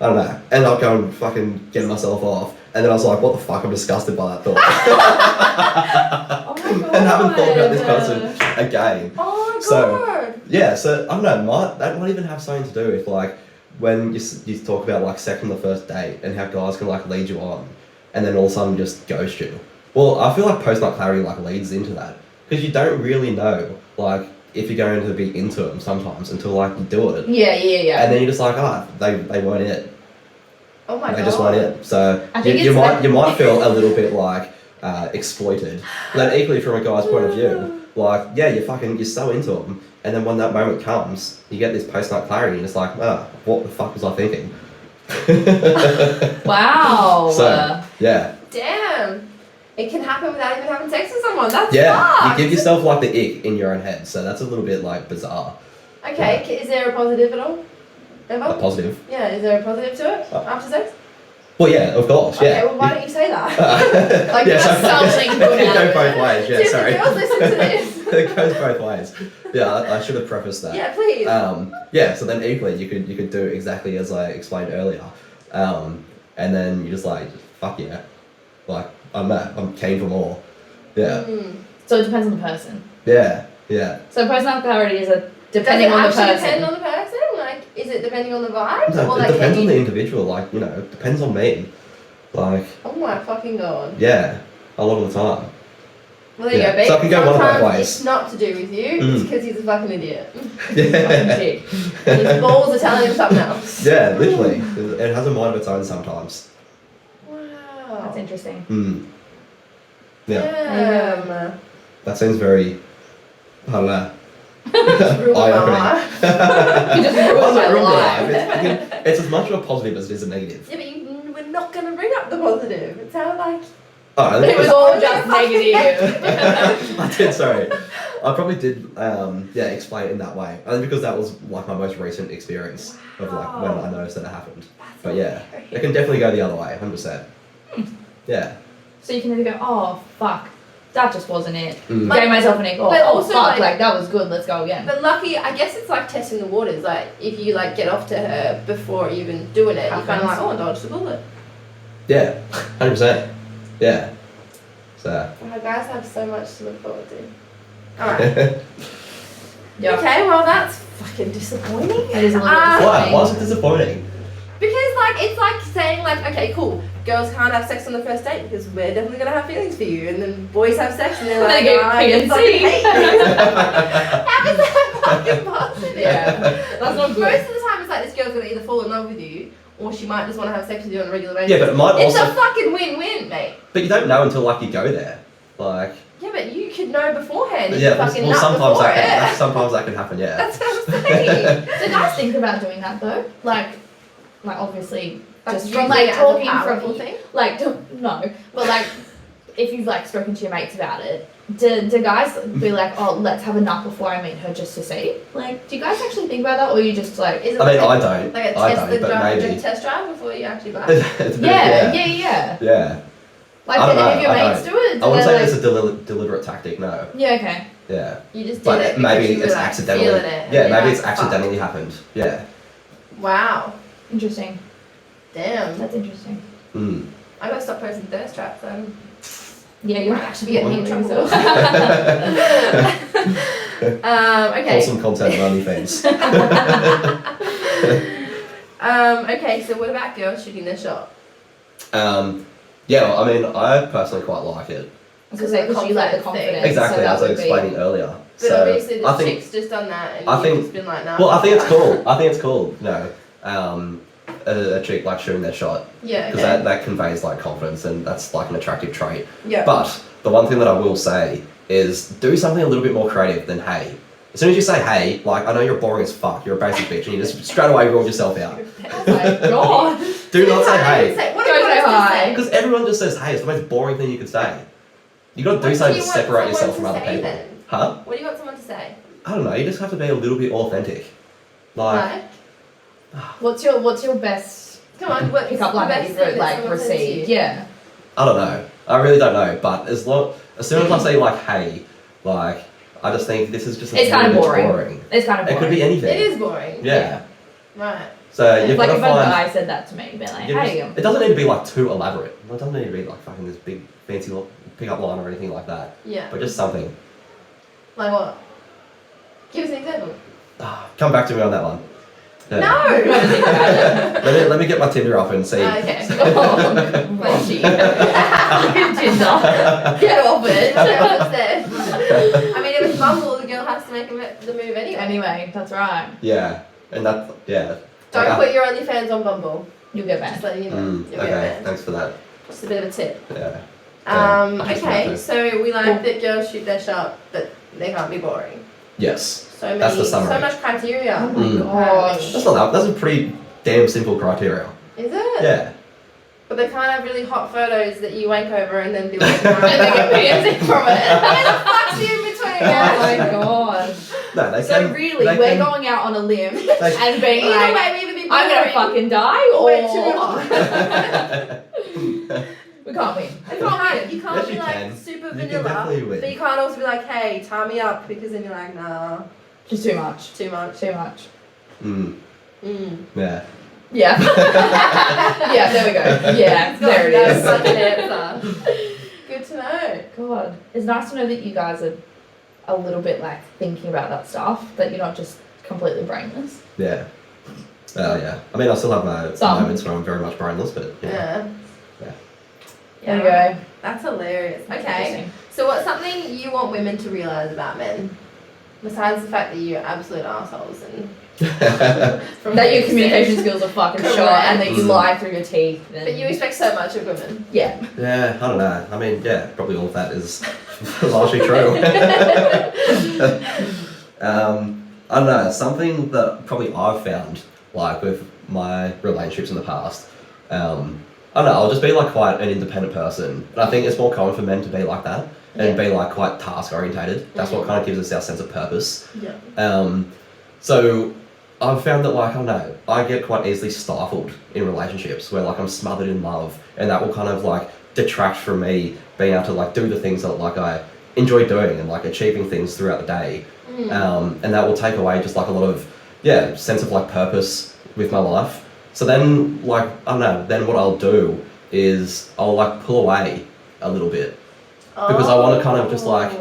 I don't know. Ended up going fucking getting myself off. And then I was like, what the fuck, I'm disgusted by that thought. Oh my god. And haven't thought about this person again. Oh my god. So, yeah, so I don't know, that might even have something to do with like when you talk about like sex on the first date and how guys can like lead you on and then all of a sudden just ghost you. Well, I feel like post-nut clarity like leads into that because you don't really know like if you're going to be into them sometimes until like you do it. Yeah. And then you're just like, they weren't it. Oh my god. They just weren't it. So I think you might feel a little bit like exploited. But then equally from a guy's point of view, like yeah, you're so into them, and then when that moment comes, you get this post-nut clarity, and it's like, what the fuck was I thinking? Wow. So yeah. Damn. It can happen without even having sex with someone. That's Yeah, fucked. you give yourself like the ick in your own head, so that's a little bit like bizarre. Okay, is there a positive at all? Ever? A positive. Yeah, is there a positive to it after sex? Well, yeah, of course, yeah. Okay, well, why don't you say that? Like, yeah, there's something good it out can of go it. both ways, yeah, Dude, sorry. the girls listen to this. It goes both ways. Yeah, I should have prefaced that. Yeah, please. Yeah, so then equally you could do exactly as I explained earlier. And then you just like, fuck yeah. Like, I'm keen for more. Yeah. So it depends on the person. Yeah. So post-nut clarity is Does depending it on the actually person. depend on the person? Like, is it depending on the vibe? No, or it like depends on any... the individual, like, it depends on me. Like. Oh my fucking god. Yeah, a lot of the time. Well, there you go, babe. So I can go one of both ways. It's not to do with you. It's because he's a fucking idiot. Yeah. And his balls are telling him something else. Yeah, literally. It has a mind of its own sometimes. Wow. That's interesting. Yeah. Damn. That seems very. I don't know. Ruined my life. You just ruined my life. It's as much of a positive as it is a negative. Yeah, but we're not going to bring up the positive. It sounded like... Oh, It was all just negative. I did, sorry. I probably did, explain it in that way. I think because that was like my most recent experience of like when I noticed that it happened. But yeah, it can definitely go the other way, 100%. Yeah. So you can either go, oh fuck, that just wasn't it. Mm. Gave myself an egg. Oh, But oh also, fuck, like that was good. Let's go again. But lucky, I guess it's like testing the waters. Like, if you like get off to her before even doing it, you're kind of like, oh, dodge the bullet. Yeah, 100%. Yeah. So. Wow, guys have so much to look forward to. Alright. Yeah. Okay, well that's fucking disappointing. It is a little Why? disappointing. Why is it disappointing? Because like it's like saying like, okay, cool, girls can't have sex on the first date because we're definitely gonna have feelings for you, and then boys have sex and they're And like, they get I PNC. fucking hate you. How is that fucking positive? Yeah, that's not good. Most of the time it's like this girl's gonna either fall in love with you or she might just want to have sex with you on a regular basis. Yeah, but it might It's also. a fucking win-win, mate. But you don't know until like you go there. Like. Yeah, but you could know beforehand if Yeah, you fucking well nut sometimes before it. sometimes that can happen. Yeah. That's what I'm saying. Do guys think about doing that though? Like obviously, just Using from like it as a talking powerful from thing. like no, but like if you've like spoken to your mates about it, do guys be like, oh, let's have a nut before I meet her just to see? Like, do you guys actually think about that, or you just like? Is it I mean, like I don't. Like a I test, don't, but maybe. test drive before you actually buy? It's a bit- Yeah. Yeah. Like, I don't know, if your I mates do it, I wouldn't say like, it's a deliberate tactic. No. yeah, okay. Yeah. You just did But it. maybe because you it's were, like, accidentally. feeling it, and Yeah, you're maybe like, it's accidentally happened. Yeah. "Fuck." Wow. Interesting. Damn. That's interesting. Mm. I gotta stop posting thirst traps then. Yeah, you're actually Getting me in getting trouble. Okay. Wholesome content on OnlyFans. Okay, so what about girls shooting their shot? Yeah, well, I mean, I personally quite like it. Because you like the confidence. Exactly, so that as I was would be- explaining earlier. But So obviously the I think, chick's just done that and I you've think- just been like, nah. well, I think it's cool. I think it's cool. You know, a chick like shooting their shot Yeah, because okay. that conveys like confidence and that's like an attractive trait. Yeah. But the one thing that I will say is do something a little bit more creative than hey. As soon as you say hey, like I know you're boring as fuck, you're a basic bitch, and you just straight away ruled yourself out. Oh my god. Do not say hey. What Don't do you say want us to hi. say? Because everyone just says hey, it's the most boring thing you could say. You gotta What do do something you to want separate yourself someone from to other say people. then? Huh? What do you want someone to say? I don't know, you just have to be a little bit authentic. Like, What's your best Come on, what pickup line that you've like received? Yeah. I don't know. I really don't know. But as soon as I say like hey, like I just think this is just It's kind of little bit boring. It's kind of It boring. could be anything. It is boring. Yeah. Right. So you've Like got if to a find. guy said that to me, be like, hey. It doesn't need to be like too elaborate. It doesn't need to be like fucking this big fancy pickup line or anything like that. Yeah. But just something. Like what? Give us an example. Come back to me on that one. Yeah. No! Let me get my Tinder up and see. Okay. Oh, mushy. Tinder. Get off it. I mean, if it's Bumble, the girl has to make the move anyway. Anyway, that's right. Yeah, and that Don't Like, put your OnlyFans on Bumble. You'll get Just banned. letting you know. You'll get okay, banned. thanks for that. Just a bit of a tip. Yeah. Okay, Cool. so we like that girls shoot their shot, but they can't be boring. Yes. So many, That's the summary. so much criteria. Oh my Mm. gosh. That's not that. That's a pretty damn simple criteria. Is it? Yeah. But they can't have really hot photos that you wank over and then be like, And they get PNC from it. where the fuck's you in between? Oh my god. No, they So can. really, they we're can- going out on a limb They- and being Either like, way, we either be I'm gonna boring fucking die or or we're too hot. we can't win. You can't Yes, be you like can. super You can vanilla, definitely win. but you can't also be like, hey, tie me up, because then you're like, nah, Just too much. too much. Too much. Mm. Mm. Yeah. Yeah. Yeah, there we go. Yeah, there it That's is. such an answer. Good to know. God, it's nice to know that you guys are a little bit like thinking about that stuff, that you're not just completely brainless. Yeah. Yeah. I mean, I still have my Some. moments where I'm very much brainless, but yeah. Yeah. Yeah. There you go. That's hilarious. Okay. So what's something you want women to realise about men? Besides the fact that you're absolute assholes and that your communication skills are fucking shot and that you lie through your teeth. But you expect so much of women. Yeah. Yeah, I don't know. I mean, yeah, probably all of that is largely true. I don't know, something that probably I've found, like with my relationships in the past, I don't know, I'll just be like quite an independent person. And I think it's more common for men to be like that and be like quite task orientated. That's what kind of gives us our sense of purpose. Yeah. So I've found that like, I don't know, I get quite easily stifled in relationships where like I'm smothered in love, and that will kind of like detract from me being able to like do the things that like I enjoy doing and like achieving things throughout the day. And that will take away just like a lot of, sense of like purpose with my life. So then like, I don't know, then what I'll do is I'll like pull away a little bit because I want to kind of just like,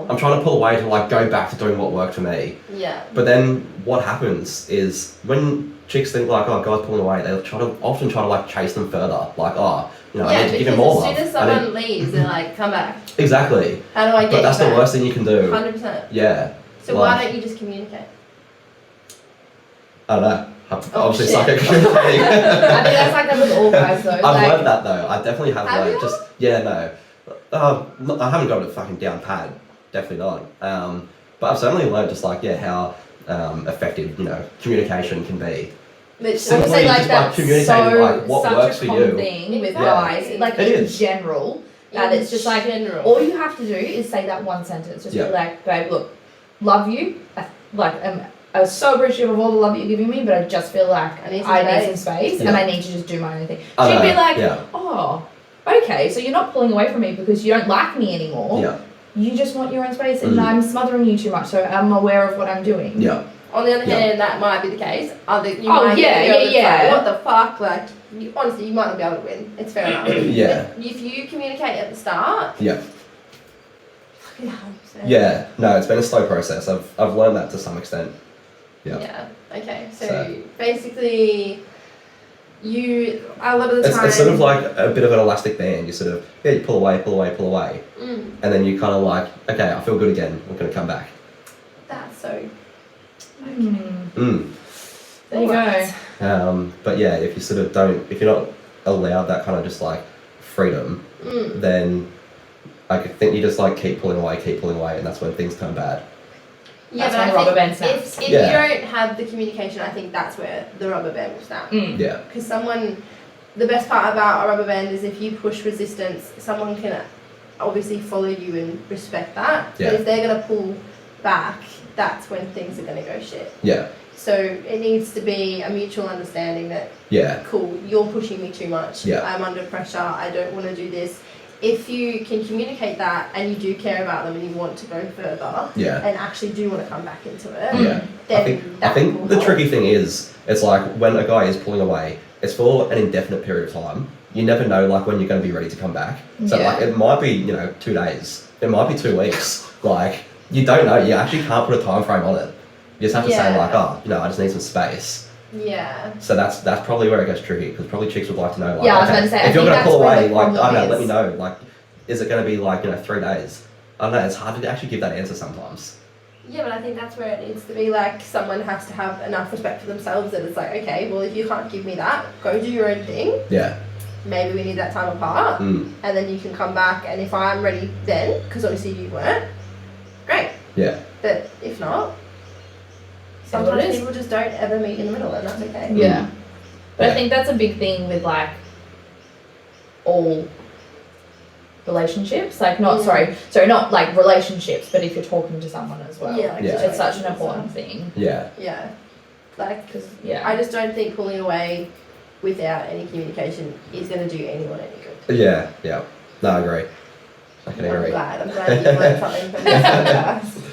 I'm trying to pull away to like go back to doing what worked for me. Yeah. But then what happens is when chicks think like, oh, guys pulling away, they'll often try to like chase them further. Like, oh, I need to give him more love. As soon as someone leaves, they're like, come back. Exactly. How do I get But that's you the back? worst thing you can do. 100%. Yeah. So why don't you just communicate? I don't know. Obviously shit. suck at communicating. I think that's like that with all guys though. I've learned that though. I definitely have Have learned. you? Just I haven't got it fucking down pat. Definitely not. But I've certainly learned just like how effective communication can be. Simply say, like, just by that's communicating like what such works a for common you. thing with Exactly. guys, like It in is. general. And it's just like all you have to do is say that one sentence. Just be like, babe, look, love you. I'm so appreciative of all the love that you're giving me, but I just feel like I need some space and I need to just do my own thing. She'd be like, oh, okay, so you're not pulling away from me because you don't like me anymore. Yeah. You just want your own space and I'm smothering you too much, so I'm aware of what I'm doing. Yeah. On the other hand, that might be the case. What the fuck? Like, honestly, you might not be able to win. It's fair enough. Yeah. But if you communicate at the start. Yeah. Yeah. Yeah. No, it's been a slow process. I've learned that to some extent. Yeah. Yeah. Okay. So basically, a lot of the time. It's sort of like a bit of an elastic band. You sort of you pull away, and then you kind of like, okay, I feel good again. I'm gonna come back. That's so. There you go. But yeah, if you sort of if you're not allowed that kind of just like freedom, then I think you just like keep pulling away, and that's when things turn bad. Yeah, that's when the rubber band snaps. If you don't have the communication, I think that's where the rubber band will snap. Yeah. Because the best part about a rubber band is if you push resistance, someone can obviously follow you and respect that. Yeah. But if they're going to pull back, that's when things are going to go shit. Yeah. So it needs to be a mutual understanding that, cool, you're pushing me too much. Yeah. I'm under pressure. I don't want to do this. If you can communicate that and you do care about them and you want to go further and actually do want to come back into it, then I think the tricky thing is, it's like when a guy is pulling away, it's for an indefinite period of time. You never know like when you're going to be ready to come back. So like it might be 2 days, it might be 2 weeks. Like you don't know. You actually can't put a time frame on it. You just have to say like, I just need some space. Yeah. So that's probably where it gets tricky, because probably chicks would like to know like, I was going to say, if you're going to pull away, like I don't know, is. let me know. Like, is it going to be like 3 days? I don't know. It's hard to actually give that answer sometimes. Yeah, but I think that's where it needs to be. Like, someone has to have enough respect for themselves that it's like, okay, well, if you can't give me that, go do your own thing. Yeah. Maybe we need that time apart, and then you can come back. And if I'm ready, then because obviously you weren't, great. Yeah. But if not. Sometimes people just don't ever meet in the middle, and that's okay. Yeah. But I think that's a big thing with like all relationships. Like not not like relationships, but if you're talking to someone as well. Yeah. It's such an important thing. Yeah. Yeah. Like, because I just don't think pulling away without any communication is going to do anyone any good. Yeah. Yeah. No, I agree. I can agree. I'm glad you learned something from this podcast.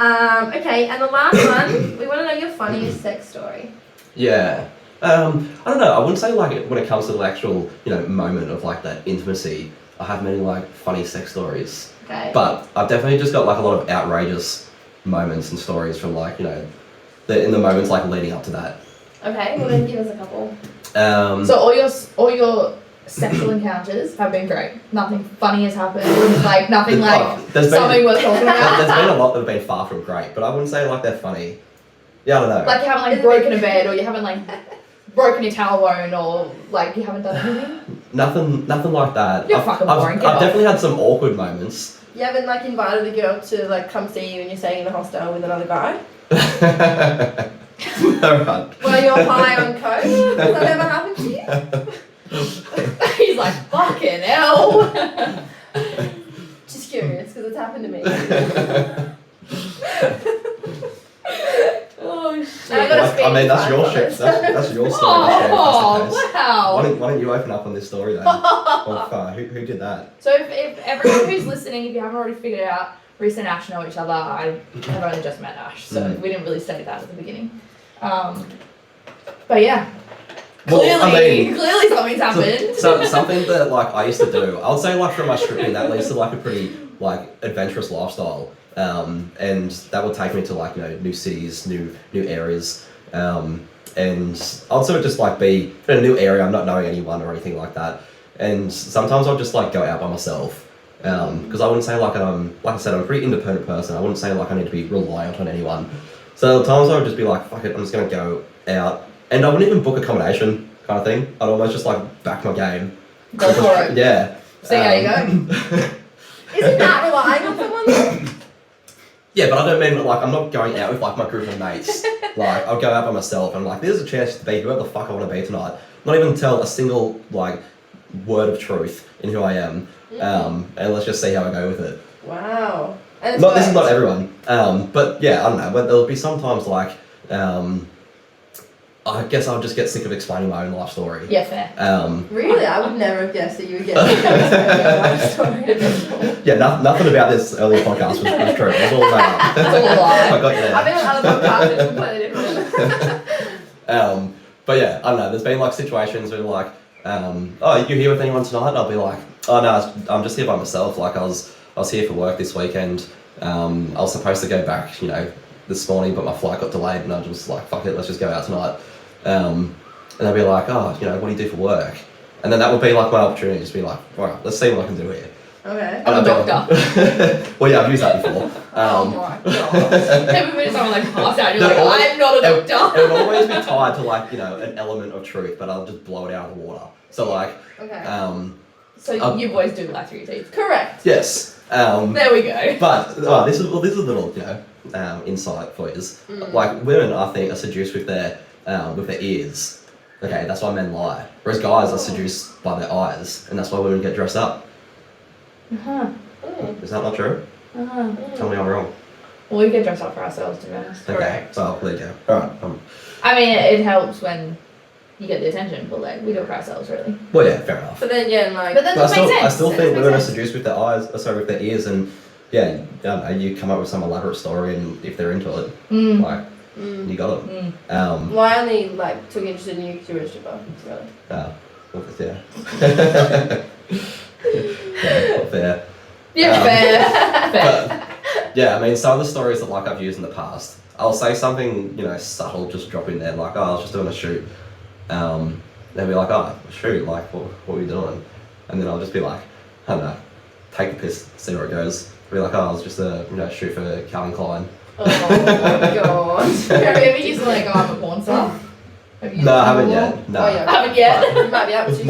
Okay, and the last one, we want to know your funniest sex story. Yeah. I don't know. I wouldn't say like when it comes to the actual, moment of like that intimacy, I have many like funny sex stories. Okay. But I've definitely just got like a lot of outrageous moments and stories from like, in the moments like leading up to that. Okay, well then give us a couple. So all your sexual encounters have been great. Nothing funny has happened. Like nothing like there's something worth talking about. There's been a lot that have been far from great, but I wouldn't say like they're funny. Yeah, I don't know. Like you haven't like broken a bed, or you haven't like broken your tailbone, or like you haven't done anything. Nothing like that. You're fucking boring. I've definitely had some awkward moments. You haven't like invited a girl to like come see you and you're staying in a hostel with another guy? Alright. While you're high on coke? Has that ever happened to you? He's like, fucking hell. Just curious, because it's happened to me. Oh shit. I mean, that's your shit. That's your story. Oh, wow. Why don't you open up on this story then? Who did that? So if everyone who's listening, if you haven't already figured it out, Reese and Ash know each other. I have only just met Ash, so we didn't really study that at the beginning. But yeah. Clearly something's happened. So something that like I used to do, I would say like from my stripping, that leads to like a pretty like adventurous lifestyle. And that would take me to like, you know, new cities, new areas. And I'd sort of just like be in a new area, I'm not knowing anyone or anything like that. And sometimes I'll just like go out by myself. Because I wouldn't say like like I said, I'm a pretty independent person. I wouldn't say like I need to be reliant on anyone. So at times I would just be like, fuck it, I'm just gonna go out. And I wouldn't even book accommodation kind of thing. I'd almost just like back my game. Go for it. Yeah. See how you go. Isn't that relying on someone though? Yeah, but I don't mean like I'm not going out with like my group of mates. Like I'll go out by myself and like there's a chance to be whoever the fuck I want to be tonight. Not even tell a single like word of truth in who I am. And let's just see how I go with it. Wow. And This is not everyone. But yeah, I don't know. But there'll be sometimes like I guess I'll just get sick of explaining my own life story. Yeah, fair. Really? I would never have guessed that you would get sick of explaining your life story. Yeah, nothing about this earlier podcast was true. It was all made up. It's all a lie. I got you there. I've been on other podcasts and completely different. But yeah, I don't know. There's been like situations where like, oh, you here with anyone tonight? And I'll be like, oh no, I'm just here by myself. Like I was here for work this weekend. I was supposed to go back, you know, this morning, but my flight got delayed, and I was like, fuck it, let's just go out tonight. And they'll be like, oh, you know, what do you do for work? And then that would be like my opportunity to just be like, alright, let's see what I can do here. Okay. I'm a doctor. Well, yeah, I've used that before. Oh my god. Never been someone like pass out, you're like, I'm not a doctor. It would always be tied to like, you know, an element of truth, but I'll just blow it out of the water. So like, okay. So you boys do lie through your teeth. Correct. Yes. There we go. But this is a little, you know, insight for you. Like women, I think, are seduced with their ears. Okay, that's why men lie. Whereas guys are seduced by their eyes, and that's why women get dressed up. Is that not true? Tell me I'm wrong. Well, we get dressed up for ourselves, to be honest. Okay, Correct. so there you go. Alright. I mean, it helps when you get the attention, but like, we do it for ourselves, really. Well, yeah, fair enough. But then again, like... But then that makes sense. I still think women are seduced with their eyes, with their ears, and yeah, I don't know, you come up with some elaborate story, and if they're into it, like, you got them. Well, I only like took interest in you because you were a stripper, so... Well, yeah. Yeah, fair. Yeah, fair. But, yeah, I mean, some of the stories that like I've used in the past, I'll say something, you know, subtle, just drop in there, like, oh, I was just doing a shoot. They'll be like, oh, shoot, like, what were you doing? And then I'll just be like, I don't know, take the piss, see where it goes. Be like, oh, I was just a shoot for Calvin Klein. Oh my god. Have you ever used to like go up a porn star? No, I haven't yet. No. Oh, yeah. I haven't yet. You might be able to.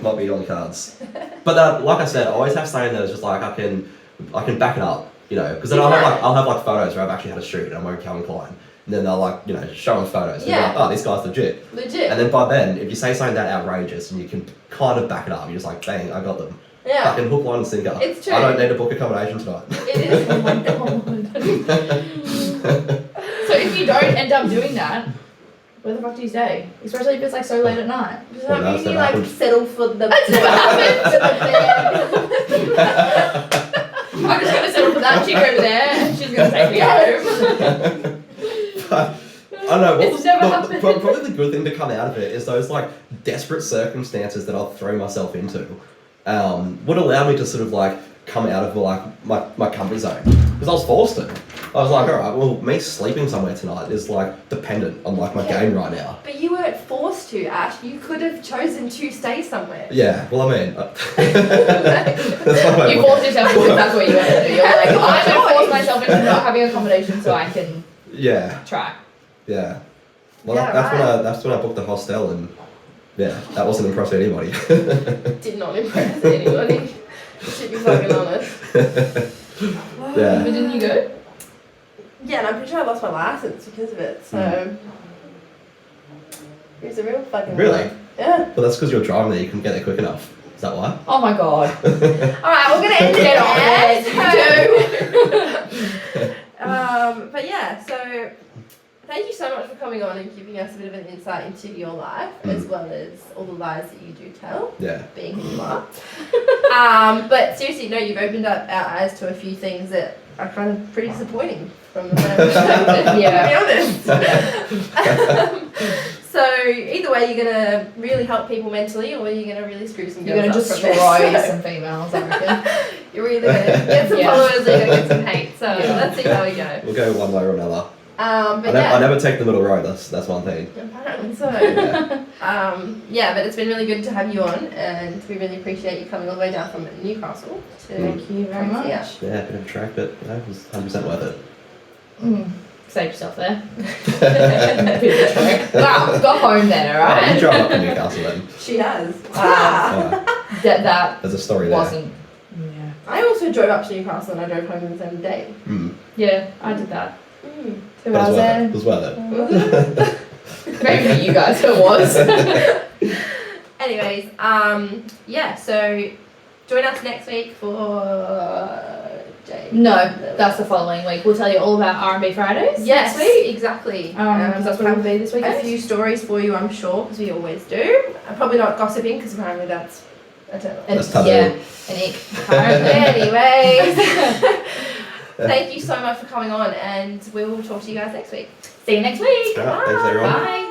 Might be on the cards. But like I said, I always have something that is just like I can back it up, you know, because then I'll have like photos where I've actually had a shoot and I'm wearing Calvin Klein, and then they'll like, you know, show them photos. And Yeah. like, oh, this guy's legit. And then by then, if you say something that outrageous and you can kind of back it up, you're just like, bang, I got them. Yeah. Fucking hook, line, and sinker. It's true. I don't need to book accommodation tonight. It is. Oh my god. So if you don't end up doing that, where the fuck do you stay? Especially if it's like so late at night. Does that Well, mean you that's like settle for the That's what I'm just gonna settle for that chick over there and she's gonna take me home. But, I don't know. It's never happened. Probably the good thing to come out of it is those like desperate circumstances that I'll throw myself into would allow me to sort of like come out of like my comfort zone because I was forced to. I was like, all right, well, me sleeping somewhere tonight is like dependent on like my game right now. But you weren't forced to, Ash. You could have chosen to stay somewhere. Yeah, well, I mean, you forced yourself to do that's what you want to do. You're like, I'm going to force myself into not having accommodation so I can try. Yeah. Well, that's when I booked the hostel, and yeah, that wasn't impressing anybody. Did not impress anybody. To be fucking honest. Yeah. But didn't you go? Yeah, and I'm pretty sure I lost my license because of it. So it was a real fucking. Really? Yeah. Well, that's because you're driving there. You couldn't get there quick enough. Is that why? Oh my god. All right, we're gonna end it there. But yeah, so thank you so much for coming on and giving us a bit of an insight into your life, as well as all the lies that you do tell. Yeah. Being who you are. But seriously, no, you've opened up our eyes to a few things that are kind of pretty disappointing from the perspective. Yeah. To be honest. So either way, you're gonna really help people mentally, or you're gonna really screw some girls. You're gonna destroy some females, I reckon. You're either gonna get some followers or you're gonna get some hate. So let's see how we go. We'll go one way or another. But I never take the middle road. That's one thing. Apparently so. But it's been really good to have you on, and we really appreciate you coming all the way down from Newcastle. Thank you very much. Yeah, a bit of a track, but it was 100% worth it. Save yourself there. Wow, got home then, alright? You drove up to Newcastle then. She has. That There's a story there. wasn't. Yeah. I also drove up to Newcastle and I drove home the same day. Yeah, I did that. 2 But hours there. it was worth it. Maybe for you guys it was. Anyways, so join us next week for Jane. No, that's the following week. We'll tell you all about R&B Fridays. Yes, next week. exactly. That's what it will be this week. A few stories for you, I'm sure, because we always do. Probably not gossiping, because apparently that's a turn off. That's taboo. Yeah, an ick. Apparently. Anyways, thank you so much for coming on, and we will talk to you guys next week. See you next week. All right, thanks everyone. Bye.